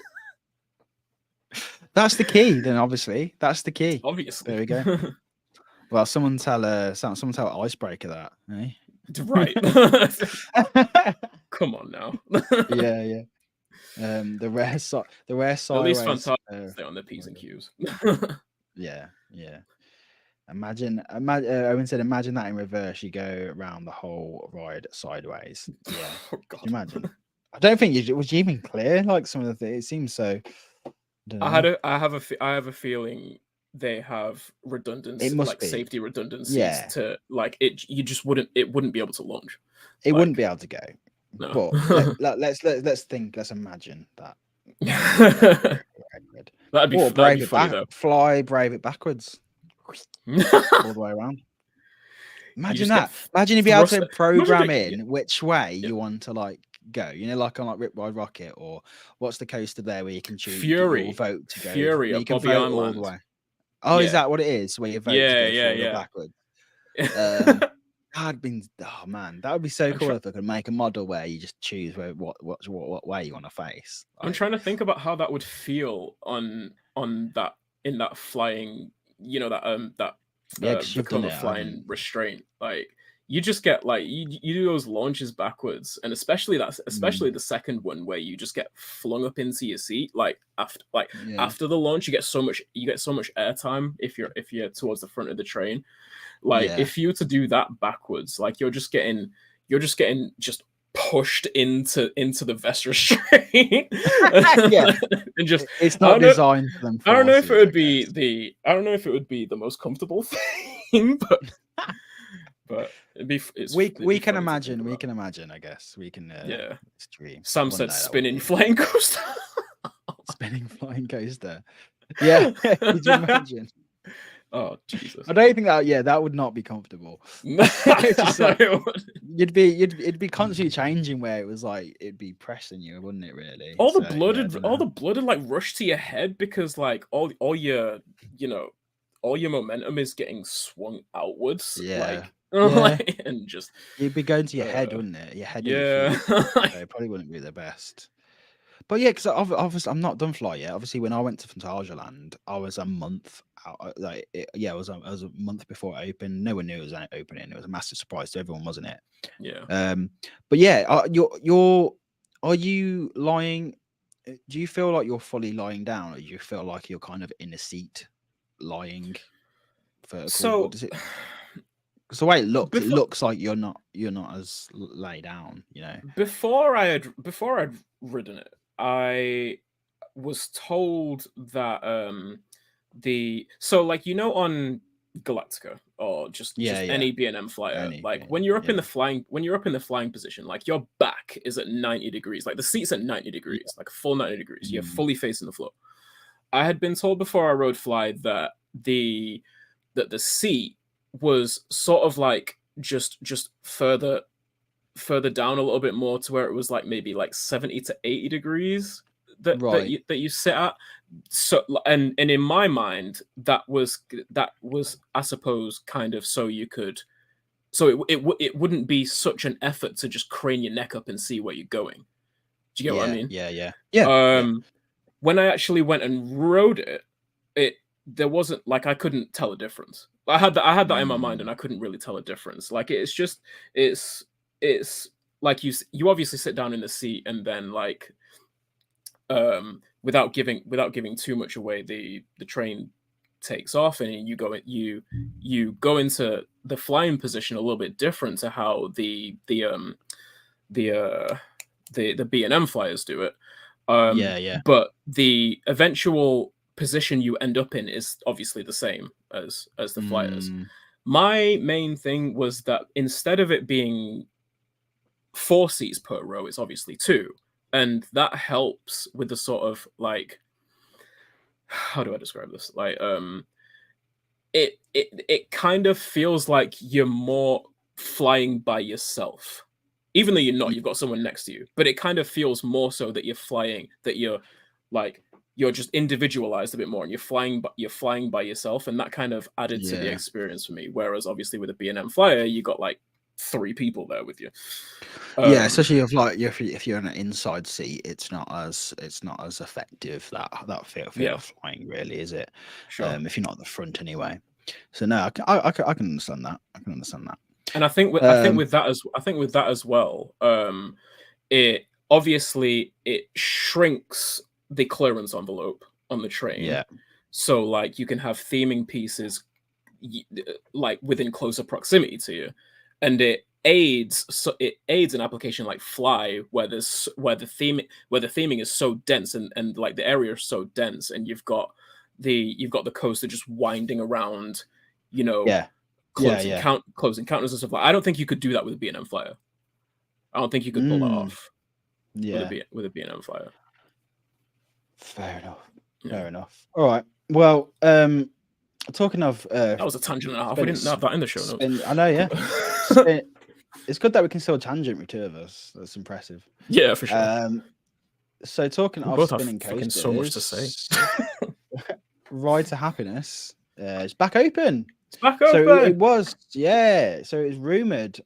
That's the key. Then obviously that's the key. Obviously, there we go. Well, someone tell Icebreaker that, eh? Right. Come on now. Yeah. The rare sideways. At least fantastic stay on the P's and Q's. Yeah. Imagine. Owen said, imagine that in reverse. You go around the whole ride sideways. Yeah. Oh, God. Imagine. I don't think was you even clear. Like some of the things, it seems so. I have a feeling they have redundancy, safety redundancies to like it. It wouldn't be able to launch. It wouldn't be able to go. No. But let's imagine that. That'd be funny though. Fly, brave it backwards, all the way around. Imagine that. Imagine you'd be able to program which way you want to go. Like on Rip Ride Rocket, or what's the coaster there where you can choose Fury your vote to go. Fury, you can vote all the way. Oh, is that what it is? Where you vote to go backwards? That would be so cool if I could make a model where you just choose what way you want to face. I'm trying to think about how that would feel on that in that flying, that Vekoma flying restraint. Like you just get you do those launches backwards, and especially the second one where you just get flung up into your seat. Like after the launch, you get so much airtime if you're towards the front of the train. If you were to do that backwards, you're just getting pushed into the vest restraint. And just it's not designed for them. I don't know if it would be the most comfortable thing, but we can imagine. We can imagine. I guess we can. Extreme. Sam said spinning flying coaster. Spinning flying coaster. Yeah. Could you imagine? Oh Jesus! I don't think that would not be comfortable. It'd be constantly changing where it was it'd be pressing you, wouldn't it? Really, all the blood rush to your head because all your momentum is getting swung outwards. And just it'd be going to your head, wouldn't it? Your head. Yeah, it probably wouldn't be the best. But yeah, because obviously I'm not done Fly yet. Obviously, when I went to Phantasialand, I was a month out. I was a month before it opened. No one knew it was opening. It was a massive surprise to everyone, wasn't it? Yeah. But yeah, are you lying? Do you feel like you're fully lying down, or do you feel like you're kind of in a seat, lying vertical? So, because the way it looks like you're not as lay down. Before I'd ridden it, I was told that on Galactica or just any B&M flyer, when you're up in the flying position, your back is at 90 degrees, the seat's at 90 degrees, a full 90 degrees. You're fully facing the floor. I had been told before I rode Fly that the seat was sort of just further down a little bit more to where it was maybe 70 to 80 degrees that you sit at. So and in my mind, that was I suppose kind of so you could. So it wouldn't be such an effort to just crane your neck up and see where you're going. Do you get what I mean? Yeah. When I actually went and rode it there wasn't like I couldn't tell a difference. I had that in my mind, and I couldn't really tell a difference. Like it's like you obviously sit down in the seat, and then like without giving too much away, the train takes off, and you go into the flying position a little bit different to how the B&M flyers do it. But the eventual position you end up in is obviously the same as the flyers. My main thing was that instead of it being 4 seats per row, it's obviously 2. And that helps with the sort of like, how do I describe this? Like, it kind of feels like you're more flying by yourself, even though you're not. You've got someone next to you, but it kind of feels more so that you're flying, that you're just individualized a bit more, and you're flying by yourself, and that kind of added to the experience for me. Whereas obviously with a B&M flyer, you got like 3 people there with you. Yeah, especially if you're in an inside seat, it's not as effective that feel of flying, really, is it? Sure. If you're not at the front anyway. So no, I can understand that. I can understand that. And I think with that as well, it obviously it shrinks the clearance envelope on the train. Yeah. So like you can have theming pieces like within closer proximity to you, and it aids an application like Fly, where the theming is so dense, and like the area is so dense, and you've got the coaster just winding around, closing counters and stuff. Like, I don't think you could do that with a B&M flyer. I don't think you could pull that off. With a B&M flyer. Fair enough. All right. Well, talking of that was a tangent and a half. We didn't have that in the show notes. I know, yeah. It's good that we can still tangent with 2 of us. That's impressive. Yeah, for sure. So talking of spinning coasters, so much to say. Ride to Happiness is back open. It's back open. So it was, So it was rumored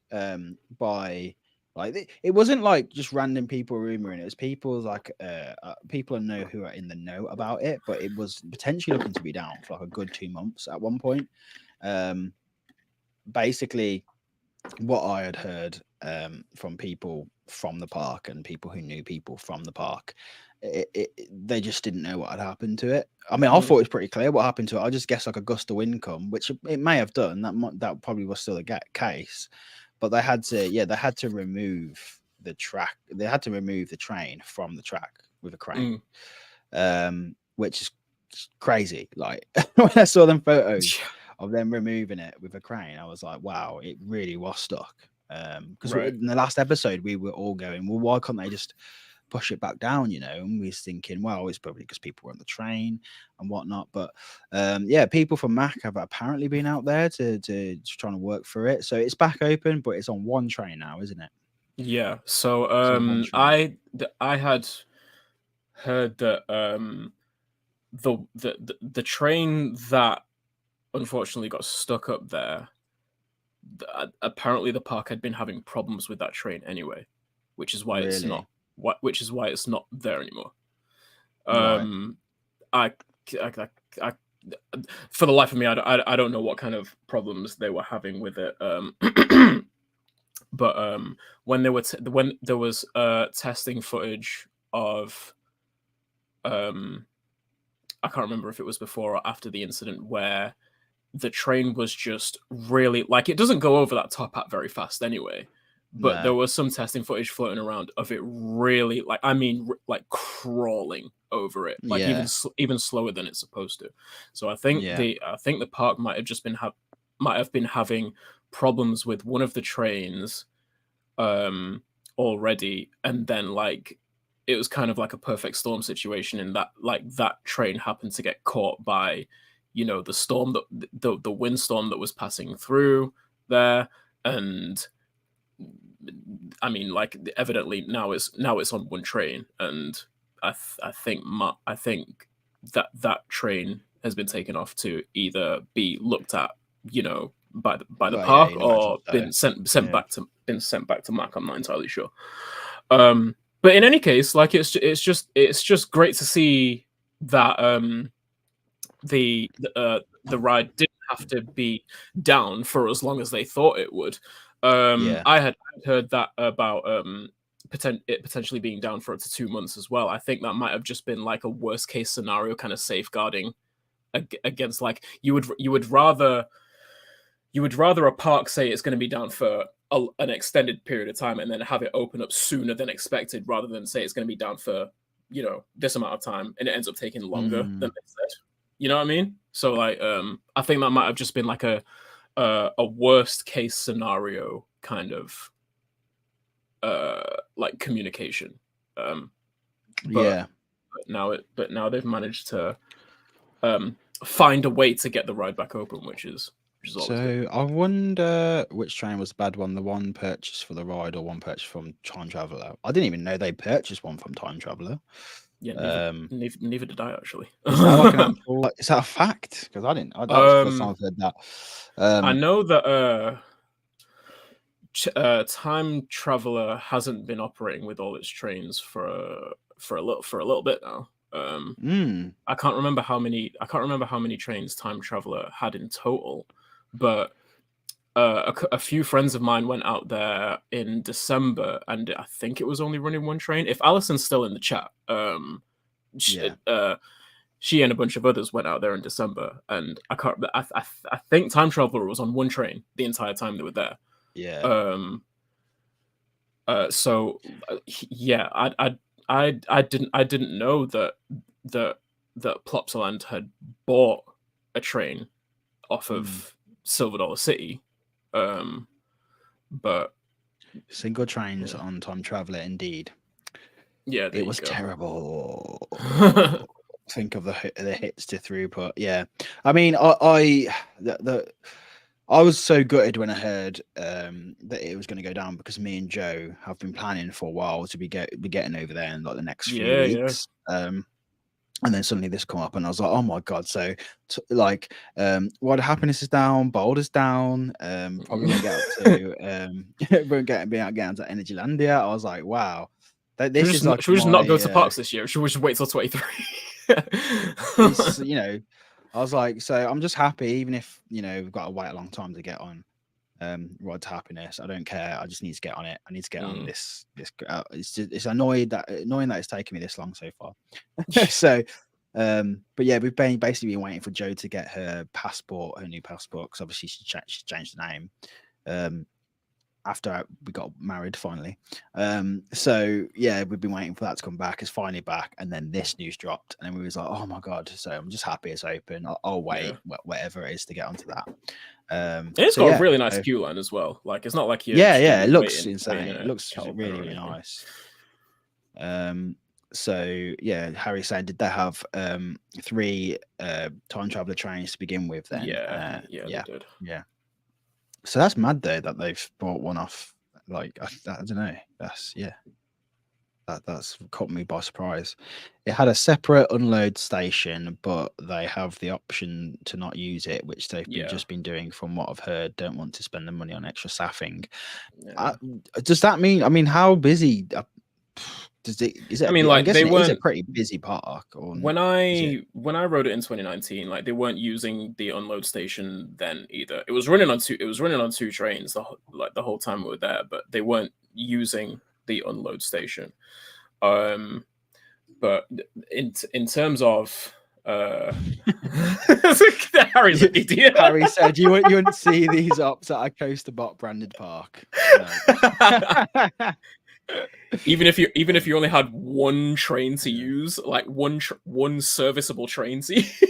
by, like, it wasn't like just random people rumoring it. It was people like people I know who are in the know about it, but it was potentially looking to be down for like a good 2 months at one point. Basically, what I had heard from people from the park and people who knew people from the park, they just didn't know what had happened to it. I mean, I thought it was pretty clear what happened to it. I just guessed like a gust of wind come, which it may have done. That probably was still the case, but they had to remove the track. They had to remove the train from the track with a crane, which is crazy. Like when I saw them photos of them removing it with a crane, I was like, wow, it really was stuck. Because in the last episode, we were all going, well, why can't they just push it back down, and we was thinking, well, it's probably because people were on the train and whatnot. But people from Mac have apparently been out there to trying to work for it. So it's back open, but it's on one train now, isn't it? Yeah. So I had heard that the train that unfortunately got stuck up there, apparently the park had been having problems with that train anyway, which is why it's not there anymore. I for the life of me, I don't know what kind of problems they were having with it. But when there was testing footage of I can't remember if it was before or after the incident, where the train was just really, like, it doesn't go over that top hat very fast anyway. But there was some testing footage floating around of it really, like, I mean, like crawling over it, like even slower than it's supposed to. So I think the park might have been having problems with one of the trains already, and then like it was kind of like a perfect storm situation in that, like, that train happened to get caught by, the storm, the windstorm that was passing through there. And I mean, like, evidently now it's on one train, and think that train has been taken off to either be looked at, by the Well, yeah, park, you'd imagine or so. been back to Mac. I'm not entirely sure. But in any case, like it's just great to see that the ride didn't have to be down for as long as they thought it would. I had heard that about it potentially being down for up to 2 months as well. I think that might have just been like a worst case scenario kind of safeguarding against, like, you would rather a park say it's going to be down for an extended period of time and then have it open up sooner than expected, rather than say it's going to be down for this amount of time and it ends up taking longer than they said. You know what I mean? So like, I think that might have just been like a worst case scenario kind of like communication. But now they've managed to find a way to get the ride back open, which is always good. I wonder which train was the bad one, the one purchased for the ride or one purchased from Time Traveller. I didn't even know they purchased one from Time Traveller. Yeah, neither did I, actually. Is that like an actual, is that a fact? Because I didn't. That was the first time I've heard that. I know that Time Traveller hasn't been operating with all its trains for a little bit now. I can't remember how many trains Time Traveller had in total, but a few friends of mine went out there in December, and I think it was only running one train. If Alison's still in the chat, she and a bunch of others went out there in December, and I think Time Traveller was on one train the entire time they were there. Yeah. So yeah, I didn't know that Plopsaland had bought a train off of Silver Dollar City. But single trains on Time Traveller, indeed. Yeah, it was terrible. Think of the hits to throughput. Yeah, I mean, I was so gutted when I heard that it was going to go down, because me and Joe have been planning for a while to be getting over there in like the next few weeks. And then suddenly this come up, and I was like, oh my god! So like, Ride of Happiness is down, Bold is down. Probably won't get up to won't get out to Energylandia. I was like, wow. This is like, should we just not go to parks this year? Should we just wait till 23? I was like, so I'm just happy, even if we've got to wait a long time to get on Ride to Happiness. I don't care. I just need to get on it. I need to get on this. It's annoying that it's taken me this long so far. So, but yeah, we've basically been waiting for Joe to get her new passport, because obviously she changed the name after we got married finally. So yeah, we've been waiting for that to come back. It's finally back, and then this news dropped, and then we was like, oh my god! So I'm just happy it's open. I'll wait whatever it is to get onto that. It's got a really nice queue line as well. Like, it's not like you. It looks insane. It looks really, really nice. So yeah, Harry saying, did they have 3 Time Traveller trains to begin with then? Yeah, they did. Yeah. So that's mad though that they've bought one off. Like, I don't know. That's caught me by surprise. It had a separate unload station, but they have the option to not use it, which they've just been doing, from what I've heard. Don't want to spend the money on extra staffing. Does that mean? I mean, how busy? Is it? I mean, like, they weren't. It's a pretty busy park. When I rode it in 2019, like, they weren't using the unload station then either. It was running on two trains the whole time we were there, but they weren't using the unload station. But in terms of Harry's an idiot. Harry said you wouldn't see these ups at a Coaster Bot branded park. No. Even if you only had one train to use, like one serviceable train to use.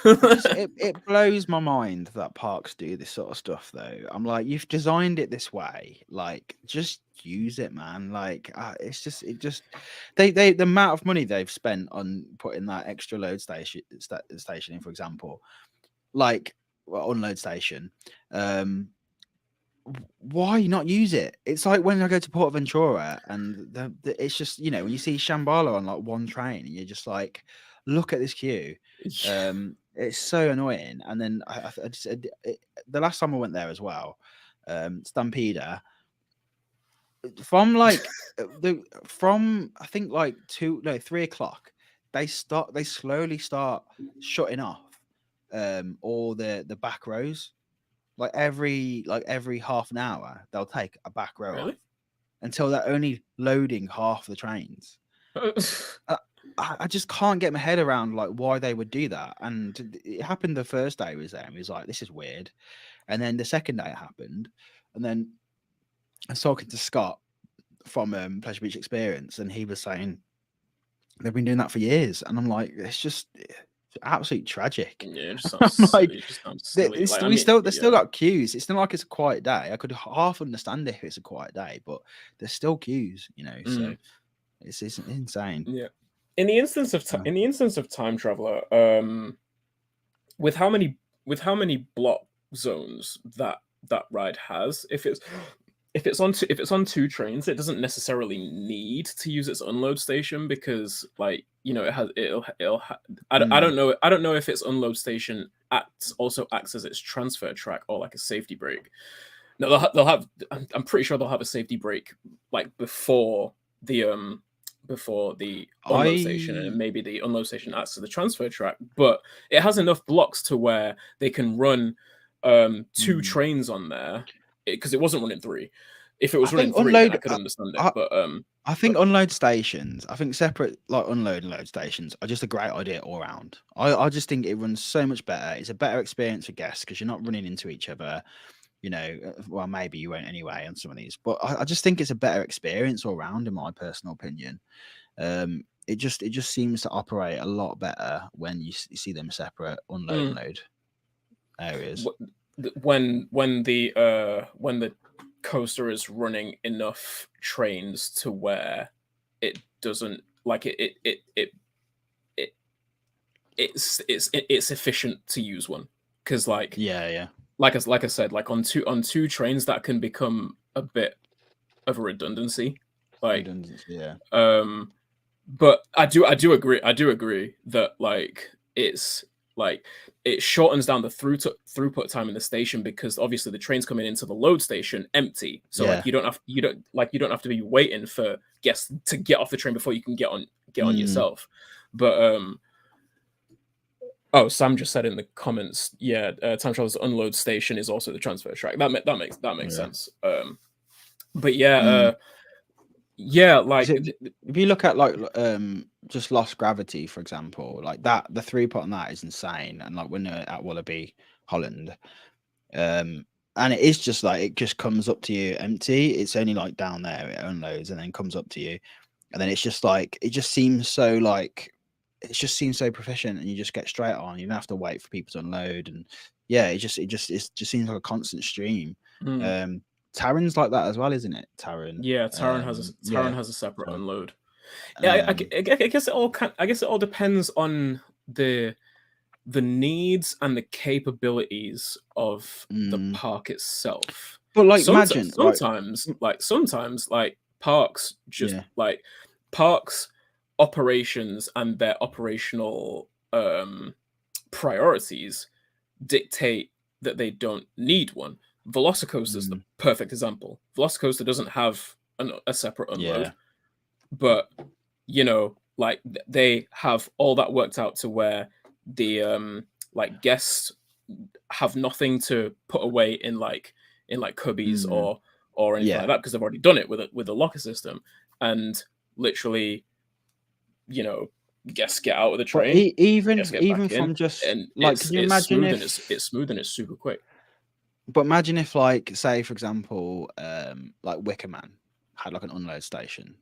it blows my mind that parks do this sort of stuff though. I'm like, you've designed it this way, like, just use it, man. Like, the amount of money they've spent on putting that extra load station in, for example, like, unload station, why not use it? It's like when I go to Port Ventura and it's just, you know, when you see Shambhala on like one train and you're just like, look at this queue. It's so annoying. And then I just the last time I went there as well, Stampeder, from like from I think like 3 o'clock, they slowly start shutting off all the back rows. Like every half an hour, they'll take a back row Really? off until they're only loading half the trains. I just can't get my head around like why they would do that. And it happened the first day I was there, and he was like, "This is weird." And then the second day it happened, and then I was talking to Scott from Pleasure Beach Experience, and he was saying they've been doing that for years, and I'm like, it's absolutely tragic. Yeah, it just I'm sounds like, it just sounds silly. Like, I we mean, still yeah. got queues. It's not like it's a quiet day. I could half understand if it's a quiet day, but there's still queues, you know. So it's insane. Yeah. In the instance of Time Traveler, with how many block zones that ride has, if it's on two trains, it doesn't necessarily need to use its unload station, because, like, you know, I don't know if its unload station also acts as its transfer track or like a safety brake. No, I'm pretty sure they'll have a safety brake like before the unload station, and maybe the unload station acts as the transfer track. But it has enough blocks to where they can run two trains on there, because it wasn't running three. If it was running three, then I could understand it. But I think unload stations, I think separate like unload and load stations are just a great idea all around. I just think it runs so much better. It's a better experience for guests because you're not running into each other. You know, well, maybe you won't anyway on some of these, but I just think it's a better experience all around, in my personal opinion. It just seems to operate a lot better when you see them separate unload and load areas. When the coaster is running enough trains to where it doesn't like it's efficient to use one, because like like I said, like on two trains that can become a bit of a redundancy, like but I do agree that like it shortens down the throughput time in the station, because obviously the train's coming into the load station empty, so like you don't have to be waiting for guests to get off the train before you can get on yourself. But oh, Sam just said in the comments, yeah, Time Traveler's unload station is also the transfer track. That makes sense. But yeah, yeah, like if you look at like just Lost Gravity, for example, like that, the throughput on that is insane. And like when they're at Wallaby Holland, and it is just like it just comes up to you empty. It's only like down there, it unloads and then comes up to you, and then it's just like it just seems so proficient, and you just get straight on. You don't have to wait for people to unload, and yeah, it just seems like a constant stream. Taron's like that as well, isn't it? Taron. Yeah, Taron has a separate unload. Yeah, I guess it all depends on the needs and the capabilities of the park itself. But like, imagine sometimes parks just like parks operations and their operational priorities dictate that they don't need one. Velocicoaster is the perfect example. Velocicoaster doesn't have a separate unload, but you know, like they have all that worked out to where the like guests have nothing to put away in like cubbies or anything like that, because they've already done it with a locker system, and literally, you know, guests get out of the train, even from just and like, can you imagine it's smooth and it's super quick. But imagine if, like, say for example, like Wickerman had like an unload station,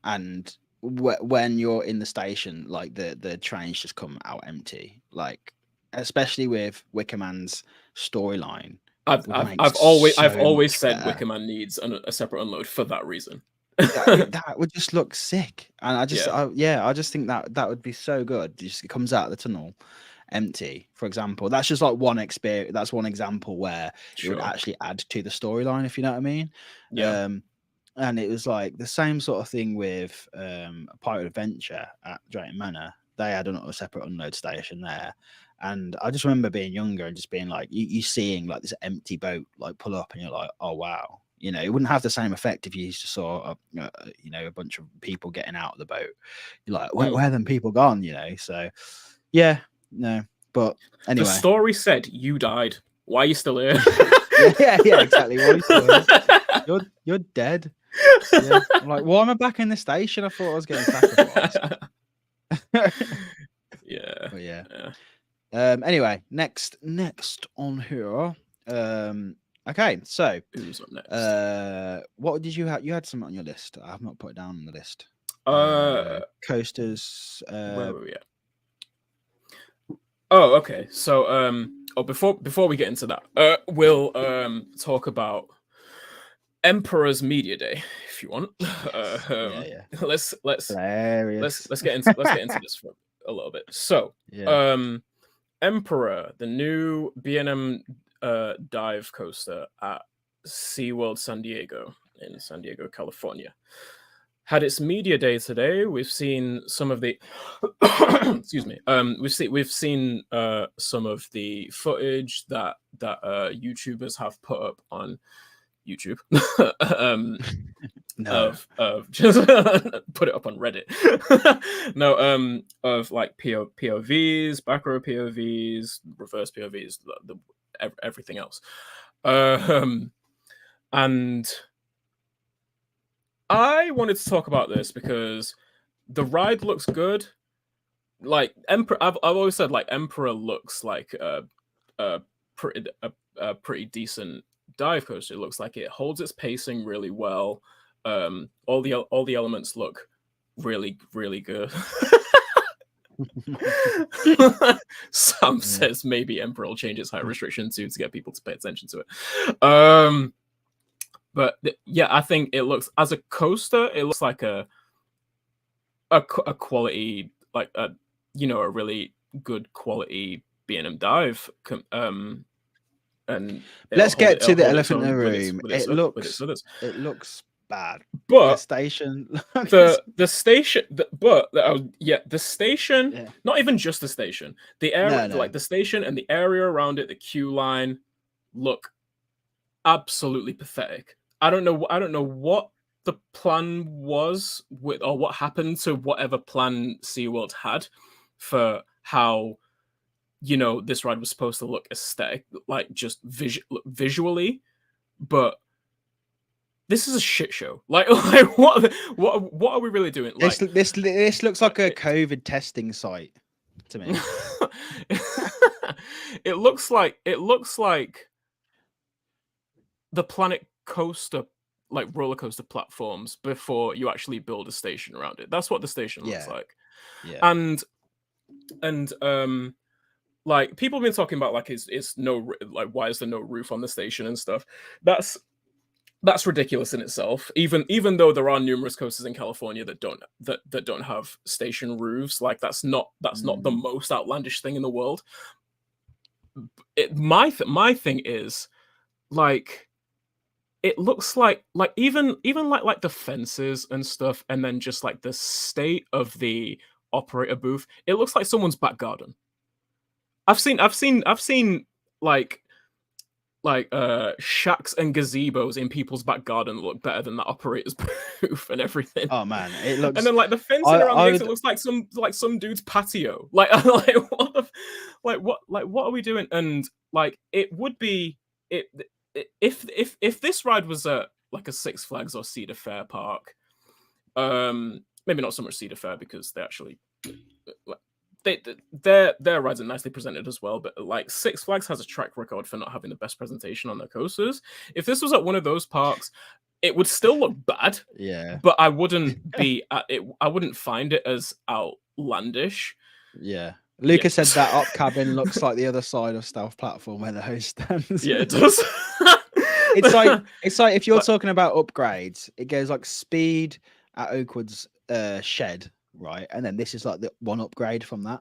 and when you're in the station, like the trains just come out empty. Like, especially with Wickerman's storyline, I've always said Wickerman needs a separate unload for that reason. that would just look sick, and I just think that would be so good. It comes out of the tunnel, empty, for example. That's just like one experience. That's one example where it would Sure. actually add to the storyline, if you know what I mean. Yeah. And it was like the same sort of thing with Pirate Adventure at Drayton Manor. They had a separate unload station there. And I just remember being younger and just being like, you seeing like this empty boat like pull up, and you're like, oh wow. You know, it wouldn't have the same effect if you just saw a bunch of people getting out of the boat. You're like, where are them people gone? You know, so yeah, no. But anyway, the story said you died. Why are you still here? yeah, exactly. Why are you still here? You're dead. Yeah. I'm like, why am I back in the station? I thought I was getting sacrificed. Yeah. But yeah. Anyway, next on here. Okay, so who's up next? What did you have? You had something on your list. I have not put it down on the list. Coasters. Where were we at? Oh, okay. So, before we get into that, we'll talk about Emperor's Media Day, if you want. Yeah. Let's get into this for a little bit. So, Emperor, the new B&M dive coaster at SeaWorld San Diego in San Diego, California, had its media day today. We've seen some of the excuse me. We've seen some of the footage that YouTubers have put up on YouTube. No. Of just put it up on Reddit. No, of like POVs, back row POVs, reverse POVs, everything else. And I wanted to talk about this because the ride looks good. Like Emperor, I've always said like Emperor looks like a pretty decent dive coaster. It looks like it holds its pacing really well. All the elements look really good. Sam says maybe Emperor will change its height restriction soon to get people to pay attention to it. But yeah, I think it looks, as a coaster, it looks like a quality, like a really good quality B&M dive. And let's get to the elephant in the room. It looks bad, but the station, the station, the station, not even just the station, the area, like the station and the area around it, the queue line, look absolutely pathetic. I don't know what the plan was with, or what happened to whatever plan SeaWorld had for how this ride was supposed to look aesthetic, like just visually, but this is a shit show. Like what are we really doing? Like, this looks like a COVID testing site to me. It looks like the Planet Coaster, like roller coaster platforms, before you actually build a station around it. That's what the station looks like. Yeah. And like people have been talking about like it's no, like why is there no roof on the station and stuff. That's ridiculous in itself. Even though there are numerous coasters in California that don't have station roofs, like that's not the most outlandish thing in the world. My thing is, like, it looks like even like the fences and stuff, and then just like the state of the operator booth, it looks like someone's back garden. I've seen like shacks and gazebos in people's back garden that look better than that operator's booth and everything. Oh man, it looks. And then like the fencing around the exit looks like some dude's patio. Like what are we doing? And like it would be if this ride was like a Six Flags or Cedar Fair park, maybe not so much Cedar Fair because they actually their rides are nicely presented as well, but like Six Flags has a track record for not having the best presentation on their coasters. If this was at one of those parks, it would still look bad. Yeah, but I wouldn't be at it. I wouldn't find it as outlandish. Yeah. Lucas said that up cabin looks like the other side of Stealth Platform where the host stands. Yeah, it does. It's like if you're talking about upgrades, it goes like speed at Oakwood's shed, right? And then this is like the one upgrade from that.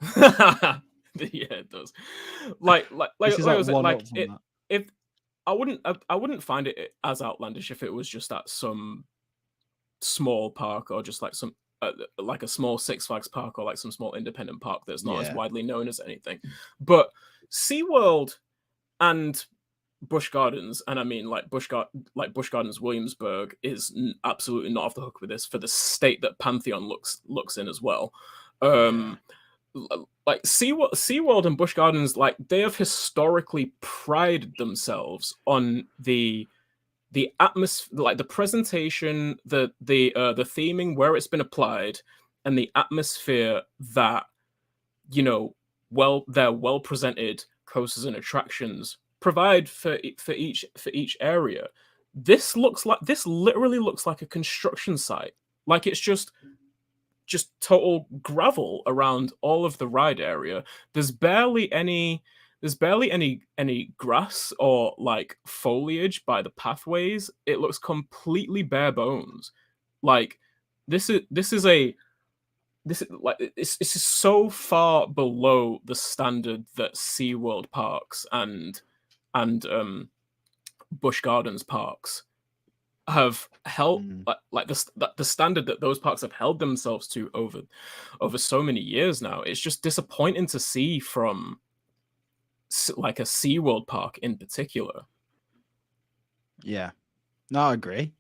Yeah, it does. This is I like was one like up from it. that. If I wouldn't find it as outlandish if it was just at some small park or just like some like a small Six Flags park or like some small independent park that's not as Yeah. widely known as anything. But SeaWorld and Busch Gardens, and I mean like Busch Gardens Williamsburg is absolutely not off the hook with this for the state that Pantheon looks in as well. Yeah. Like SeaWorld and Busch Gardens, like they have historically prided themselves on the atmosphere, like the presentation, the theming, where it's been applied, and the atmosphere that, you know, their well presented coasters and attractions provide for each area. This literally looks like a construction site. Like it's just total gravel around all of the ride area. There's barely any any grass or like foliage by the pathways. It looks completely bare bones. Like this is a this is like it's just so far below the standard that SeaWorld parks and Busch Gardens parks have held, like the standard that those parks have held themselves to over so many years now. It's just disappointing to see from like a SeaWorld park in particular. Yeah. No, I agree.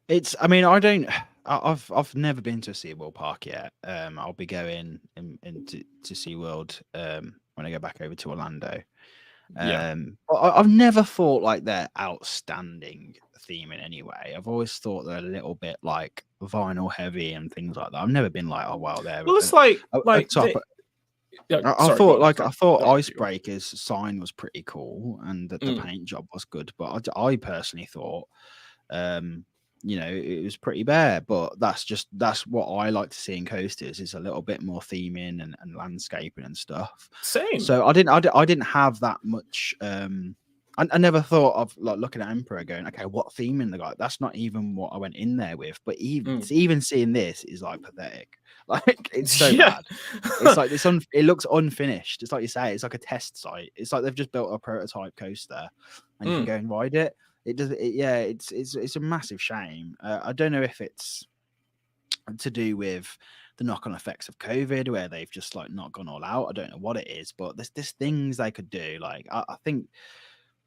I mean, I've never been to a SeaWorld park yet. I'll be going to SeaWorld when I go back over to Orlando. Yeah. But I've never thought like they're outstanding theme in any way. I've always thought they're a little bit like vinyl heavy and things like that. I've never been like, oh wow, they're Well, it's like a top. yeah, I sorry, thought on, like sorry. I thought Don't interrupt you. Icebreaker's sign was pretty cool and that the paint job was good, but I personally thought you know, it was pretty bare, but that's what I like to see in coasters is a little bit more theming and landscaping and stuff. Same. So I didn't have that much. I never thought of like looking at Emperor going, okay, what theming they got? That's not even what I went in there with. But even seeing this is like pathetic. Like it's so Yeah. bad. It's like it looks unfinished. It's like you say, it's like a test site. It's like they've just built a prototype coaster and you can go and ride it. It does. Yeah, it's a massive shame. I don't know if it's to do with the knock-on effects of COVID, where they've just like not gone all out. I don't know what it is, but there's things they could do. Like I think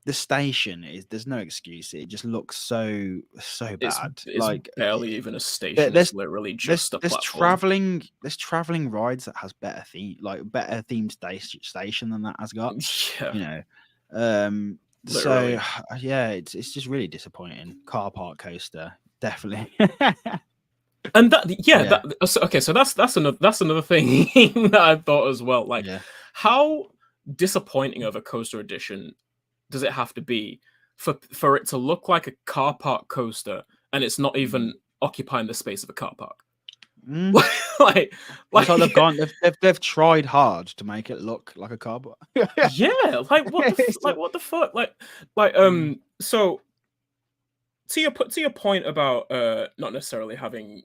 the station there's no excuse. It just looks so bad. It's Like barely even a station. It's literally just a platform. There's traveling rides that has better themed station than that has got. Yeah. You know. Literally. So yeah, it's just really disappointing. Car park coaster, definitely. And okay, so that's another thing that I thought as well. Like, how disappointing of a coaster edition does it have to be for it to look like a car park coaster and it's not even occupying the space of a car park? Like they've tried hard to make it look like a car park. Yeah, like what the fuck? So to your point about not necessarily holding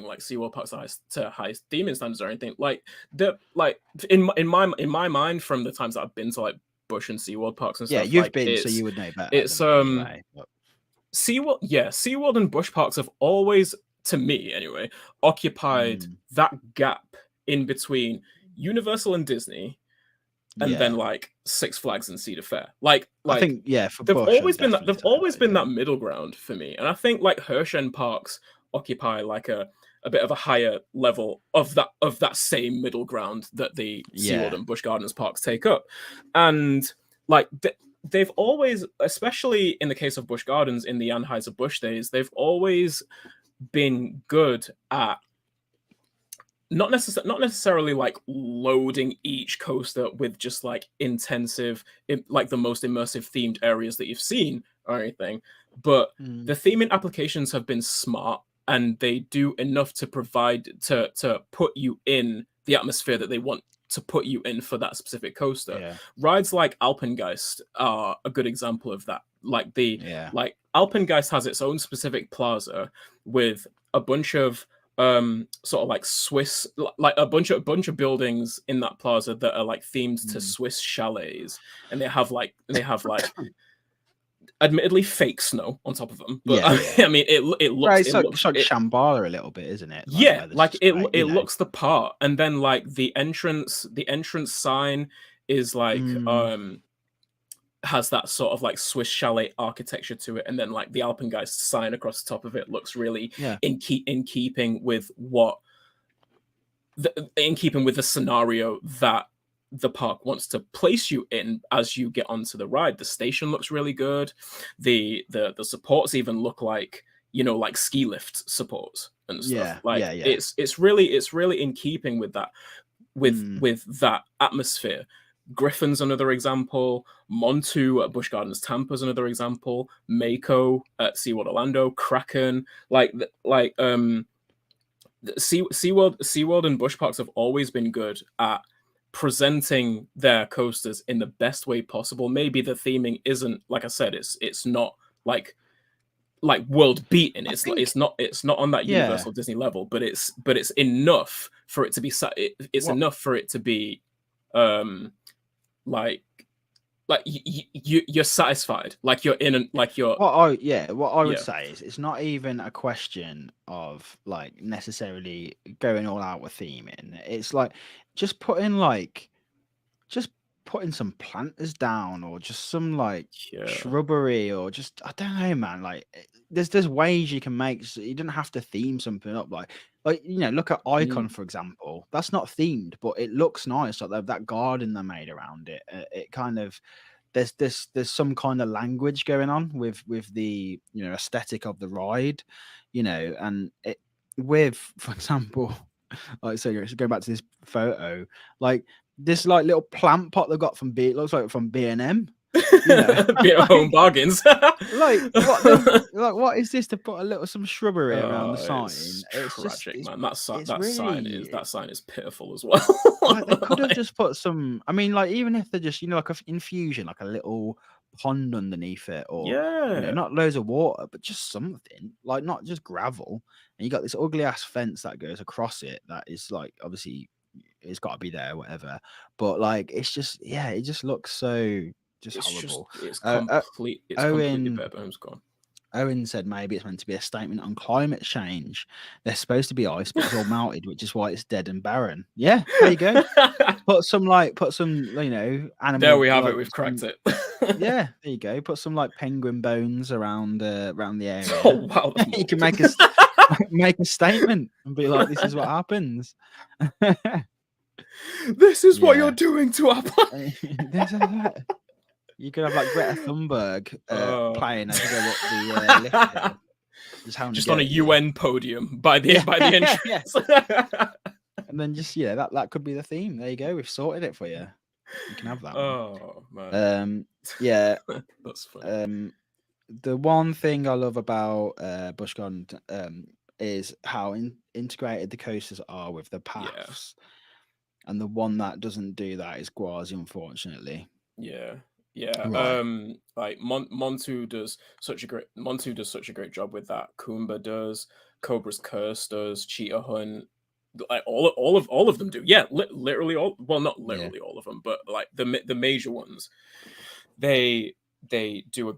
like SeaWorld parks to high theming standards or anything, like in my mind from the times that I've been to like Busch and SeaWorld parks and stuff, you've like, been, so you would know better. It's anyway, but... SeaWorld and Busch parks have always, to me anyway, occupied that gap in between Universal and Disney, and then like Six Flags and Cedar Fair. Like I think for they've Busch, always been that middle ground for me, and I think like Hershey parks occupy like a bit of a higher level of that same middle ground that the SeaWorld and Busch Gardens parks take up, and like they've always, especially in the case of Busch Gardens in the Anheuser-Busch days, they've always been good at not necessarily like loading each coaster with just like intensive, like the most immersive themed areas that you've seen or anything, but the theming applications have been smart and they do enough to provide to put you in the atmosphere that they want to put you in for that specific coaster. Rides like Alpengeist are a good example of that. Like Alpengeist has its own specific plaza with a bunch of sort of like Swiss, like a bunch of buildings in that plaza that are like themed to Swiss chalets, and they have like admittedly fake snow on top of them, but I mean it looks right, it's like Shambhala a little bit, isn't it? Like, like it you know. looks the part, and then like the entrance sign is like has that sort of like Swiss chalet architecture to it, and then like the Alpengeist sign across the top of it looks really in keeping with what in keeping with the scenario that the park wants to place you in as you get onto the ride. The station looks really good. The supports even look like, you know, like ski lift supports and stuff. It's really in keeping with that with that atmosphere. Griffin's another example. Montu at Busch Gardens Tampa's another example. Mako at SeaWorld Orlando. Kraken, SeaWorld and Busch Parks have always been good at presenting their coasters in the best way possible. Maybe the theming isn't, like I said, it's not like world beaten. It's not on that Universal Disney level, but it's enough for it to be enough for it to be you're satisfied, like you're in, like you're. What I would say is it's not even a question of like necessarily going all out with theming. It's like just putting some planters down, or just some like shrubbery, or just, I don't know, man. Like there's ways you can make, so you don't have to theme something up. Like you know, look at Icon for example. That's not themed, but it looks nice. Like that garden they made around it. It kind of, there's some kind of language going on with the, you know, aesthetic of the ride, you know, and it with, for example, like, so going back to this photo, like this like little plant pot they got from looks like from B&M, you know, Home Bargains. what is this, to put a little some shrubbery around the sign? It's tragic, man. That sign is pitiful as well. Like, they could have just put some, I mean, like, even if they're just, you know, like a infusion, like a little pond underneath it, or you know, not loads of water, but just something, like not just gravel. And you got this ugly ass fence that goes across it that is like, obviously it's got to be there, whatever, but like it's just, it just looks so horrible. It's completely bare bones gone. Owen said maybe it's meant to be a statement on climate change. There's supposed to be ice, but it's all melted, which is why it's dead and barren. Yeah, there you go. put some, you know, animal. There we have it. We've cracked it. Yeah, there you go. Put some like penguin bones around the area. Oh wow! You can make a statement and be like, "This is what happens. This is what you're doing to our planet." You could have like Greta Thunberg playing as you go up the lift. Just on a UN podium by the entrance. And then just, that could be the theme. There you go. We've sorted it for you. You can have that. Oh man. That's funny. The one thing I love about Busch Gardens is how integrated the coasters are with the paths. And the one that doesn't do that is Gwazi, unfortunately. Yeah. Right. Like Montu does such a great job with that. Kumba does, Cobra's Curse does, Cheetah Hunt, like all of them do. Yeah, literally all. Well, not literally all of them, but like the major ones, they do a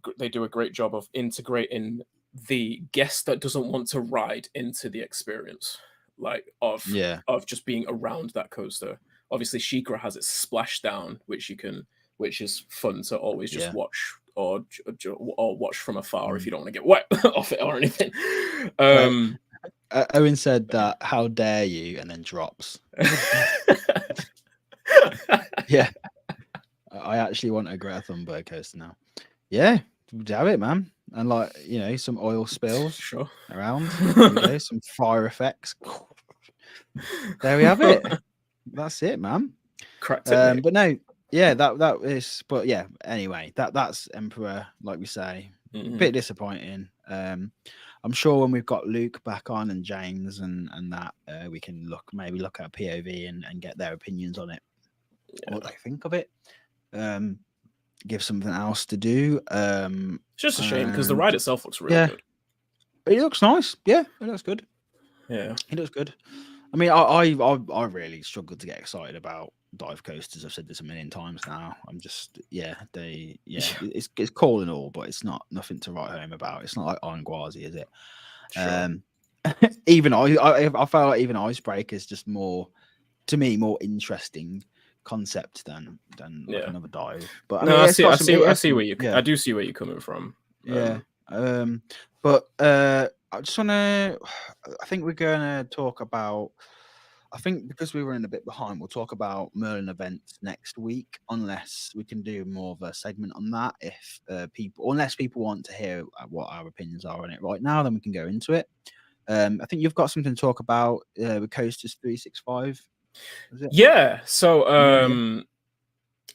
great job of integrating the guest that doesn't want to ride into the experience, like of just being around that coaster. Obviously, SheiKra has its splashdown, which is fun to always just watch or watch from afar if you don't want to get wet off it or anything. Owen said that, how dare you, and then drops. Yeah. I actually want a Greta Thunberg coaster now. Yeah, have it, man. And like, you know, some oil spills around. You know, some fire effects. There we have it. That's it, man. Cracked it, but no, that is, but yeah, anyway, that's Emperor, like we say. A bit disappointing. I'm sure when we've got Luke back on and James and that, we can maybe look at POV and get their opinions on it, what they think of it. Give something else to do. It's just a shame because the ride itself looks really good. It looks nice. Yeah, it looks good. Yeah, he looks good. I mean, I really struggled to get excited about dive coasters. I've said this a million times now. I'm just it's cool and all, but it's not nothing to write home about. It's not like Iron Gwazi, is it? sure. Even I felt like even Icebreaker is just more, to me, more interesting concept than like another dive. But I mean, I it's got some. I see where you. I do see where you're coming from. Yeah. But I just wanna. I think we're gonna talk about. I think because we were in a bit behind, we'll talk about Merlin events next week, unless we can do more of a segment on that. If unless people want to hear what our opinions are on it right now, then we can go into it. I think you've got something to talk about with Coasters 365. Is it? Yeah. So Yeah.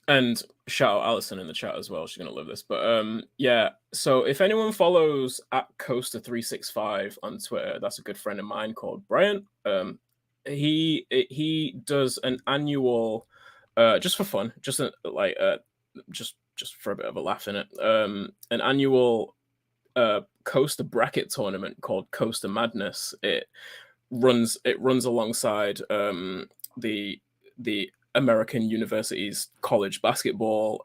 and shout out Alison in the chat as well. She's gonna love this. But yeah. So if anyone follows at Coaster365 on Twitter, that's a good friend of mine called Brian. He does an annual, just for fun, just just for a bit of a laugh in it. An annual coaster bracket tournament called Coaster Madness. It runs alongside the American University's college basketball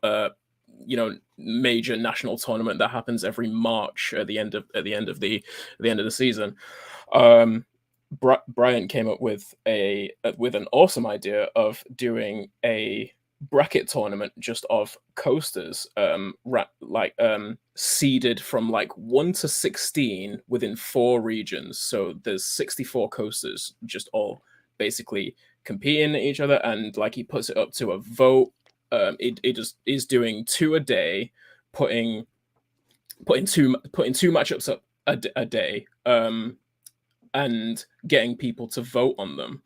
major national tournament that happens every March at the end of the season. Brian came up with an awesome idea of doing a bracket tournament just of coasters, seeded from like 1 to 16 within 4 regions. So there's 64 coasters, just all basically competing each other, and like he puts it up to a vote. It just is doing 2 a day, putting two matchups up a day, and getting people to vote on them,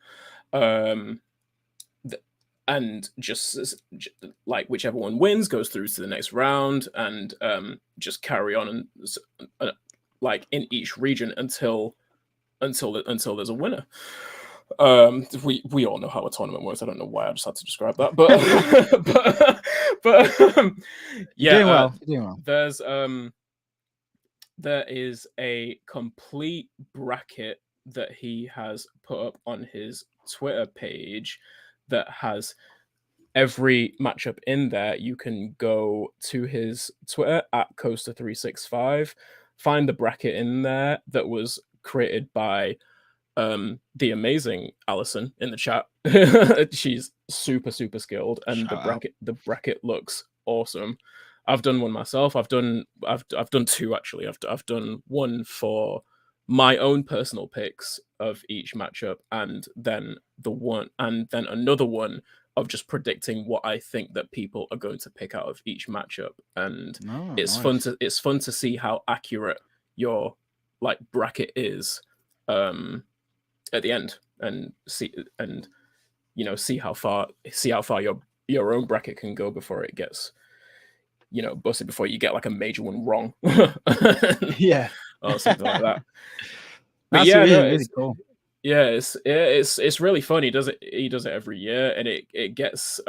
and just like whichever one wins goes through to the next round, and just carry on and like in each region until there's a winner. We all know how a tournament works. I don't know why I just had to describe that, but yeah, You're doing well. There is a complete bracket that he has put up on his Twitter page that has every matchup in there. You can go to his Twitter at Coaster365, find the bracket in there that was created by the amazing Alison in the chat. She's super skilled, and the bracket looks awesome. I've done one myself. I've done 2 actually. I've done one for my own personal picks of each matchup, and then another one of just predicting what I think that people are going to pick out of each matchup. And it's fun to see how accurate your like bracket is at the end, and see how far your own bracket can go before it gets busted, before you get like a major one wrong. Yeah, or something like that. But that's really cool. Yeah, it's really fun. He does it every year, and it gets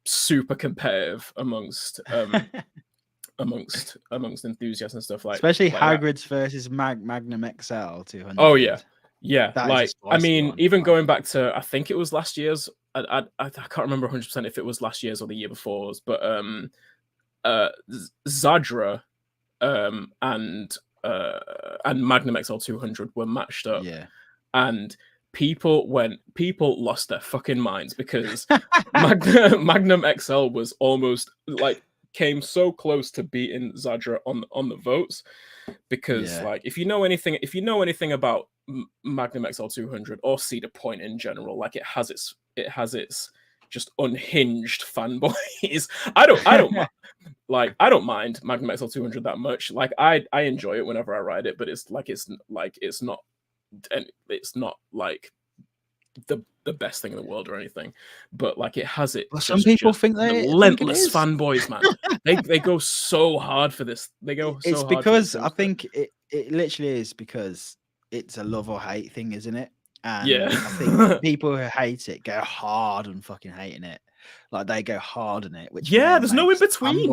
super competitive amongst enthusiasts and stuff especially like Hagrid's versus Magnum XL 200. Oh yeah. That like I mean, one. even going back to, I think it was last year's. I can't remember 100% if it was last year's or the year before's, but Zadra and Magnum XL 200 were matched up. Yeah. And people lost their fucking minds because Magnum XL was almost like came so close to beating Zadra on the votes, because like if you know anything about Magnum XL 200 or Cedar Point in general, like it has its just unhinged fanboys. I don't mind Magnum XL 200 that much. Like I enjoy it whenever I ride it, but it's not like the best thing in the world or anything, but like it has it. Well, some people think relentless fanboys, man. they go so hard for this. It's because I think it literally is because it's a love or hate thing, isn't it? And yeah, I think people who hate it go hard on fucking hating it. Like they go hard on it, which there's no in between.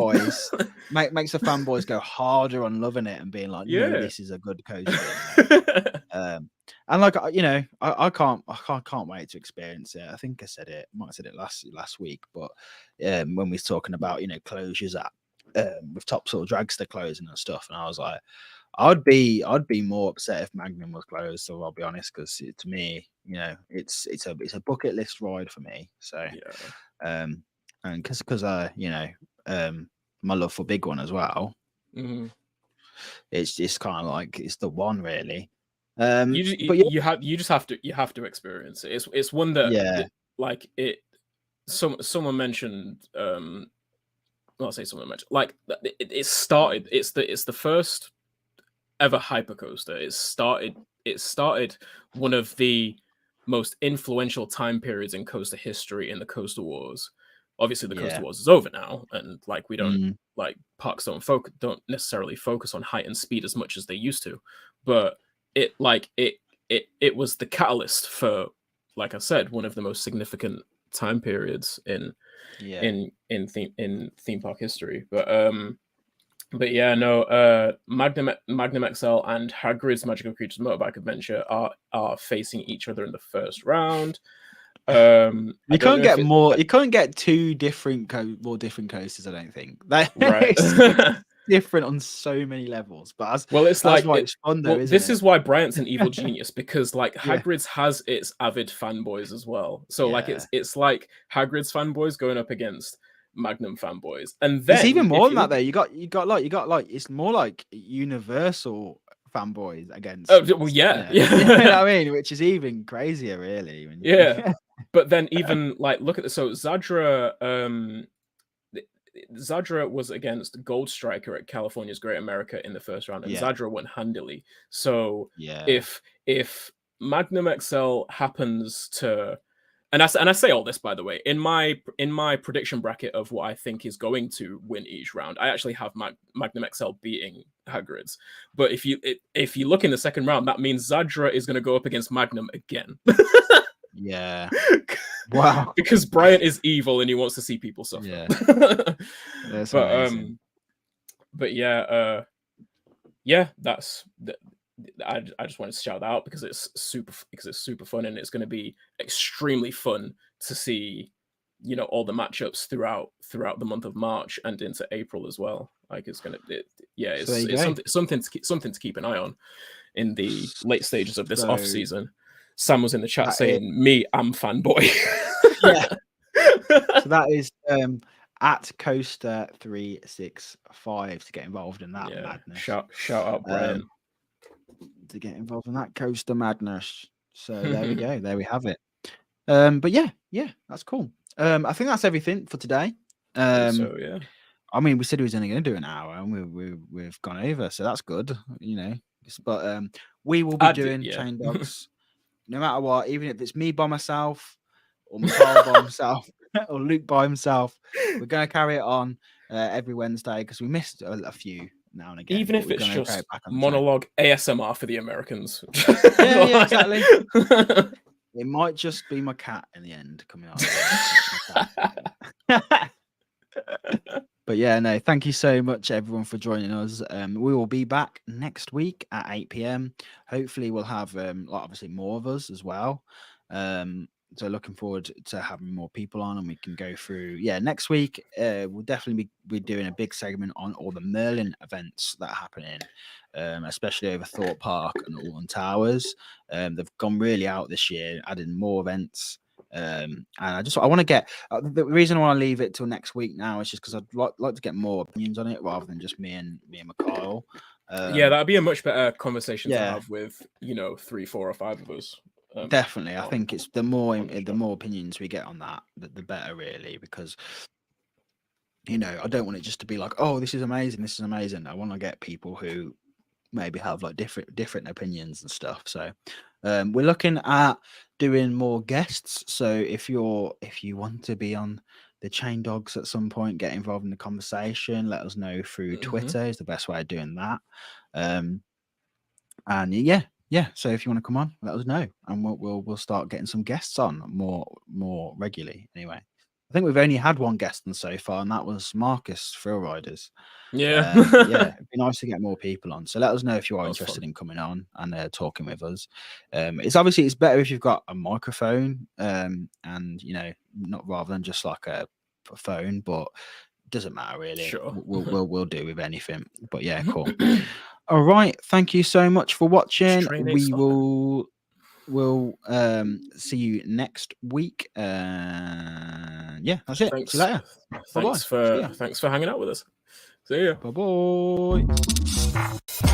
Makes the fanboys go harder on loving it and being like, no, this is a good coaster. And like I can't wait to experience it. I think I said it, might have said it last week, but when we was talking about closures at with Topsail Dragster closing and stuff, and I was like, I'd be more upset if Magnum was closed. So I'll be honest, because to me, it's a bucket list ride for me. So and because my love for Big One as well, it's just kind of like it's the one really. But you just have to experience it. It's one that like it. Someone mentioned. I'll say someone mentioned like it started. It's the first ever hypercoaster. It started one of the most influential time periods in coaster history in the Coaster Wars. Obviously, the Coaster Wars is over now, and like we don't like parks don't necessarily focus on height and speed as much as they used to, but it was the catalyst for, like I said, one of the most significant time periods in theme park history. But yeah, no, Magnum XL and Hagrid's Magical Creatures Motorbike Adventure are facing each other in the first round. You can't get more. You can't get two more different coasters. I don't think. Right. It's different on so many levels. But it's like it's fun though. This is why Bryant's an evil genius, because like Hagrid's has its avid fanboys as well. So like it's like Hagrid's fanboys going up against Magnum fanboys, and then it's even more than that though. You got like it's more like Universal fanboys against. Oh well, yeah. You know what I mean? Which is even crazier, really. But then even like look at this. So Zadra was against Gold Striker at California's Great America in the first round, and Zadra won handily. So if Magnum XL happens to, and I say all this, by the way, in my prediction bracket of what I think is going to win each round, I actually have Magnum XL beating Hagrid's. But if you look in the second round, that means Zadra is going to go up against Magnum again. Yeah. Wow. Because Bryant is evil and he wants to see people suffer. Yeah. That's amazing. But yeah, that's. I just wanted to shout that out because it's super fun, and it's going to be extremely fun to see, all the matchups throughout the month of March and into April as well. Like it's something to keep an eye on in the late stages of this off season. Sam was in the chat saying, "Me, I'm fanboy." Yeah. So that is at Coaster 365 to get involved in that madness. Shout out Brian. To get involved in that coaster madness. So there we go. There we have it. But yeah, that's cool. I think that's everything for today. So yeah. I mean, we said we was only going to do an hour, and we've gone over, so that's good, But we will be doing Chain Dogs, no matter what, even if it's me by myself, or Mikhail by himself, or Luke by himself. We're going to carry it on every Wednesday because we missed a few now and again. Even if it's just monologue ASMR for the Americans. Yeah, exactly. It might just be my cat in the end coming out. But yeah, no, thank you so much everyone for joining us. We will be back next week at 8 p.m. Hopefully we'll have obviously more of us as well. So looking forward to having more people on, and we can go through. Yeah, next week we'll definitely be doing a big segment on all the Merlin events that are happening, especially over Thorpe Park and Alton Towers. They've gone really out this year, adding more events. And I want to get the reason I want to leave it till next week now is just because I'd like to get more opinions on it rather than just me and Mikhail. That'd be a much better conversation to have with 3, 4, or 5 of us. Definitely, I think it's the more opinions we get on that, the better, really, because I don't want it just to be like, oh, this is amazing. I want to get people who maybe have like different opinions and stuff. So we're looking at doing more guests. So if you want to be on the Chain Dogs at some point, get involved in the conversation, let us know through Twitter is the best way of doing that. And yeah, so if you want to come on, let us know, and we'll start getting some guests on more regularly. Anyway, I think we've only had one guest on so far, and that was Marcus Thrill Riders. Yeah. Yeah, it'd be nice to get more people on. So let us know if you are interested in coming on and talking with us. It's better if you've got a microphone, and not rather than just like a phone, but it doesn't matter really. Sure. We'll do with anything. But yeah, cool. All right, thank you so much for watching. We'll see you next week. Yeah, that's it. Thanks. See you later. Thanks for hanging out with us. See ya. Bye bye.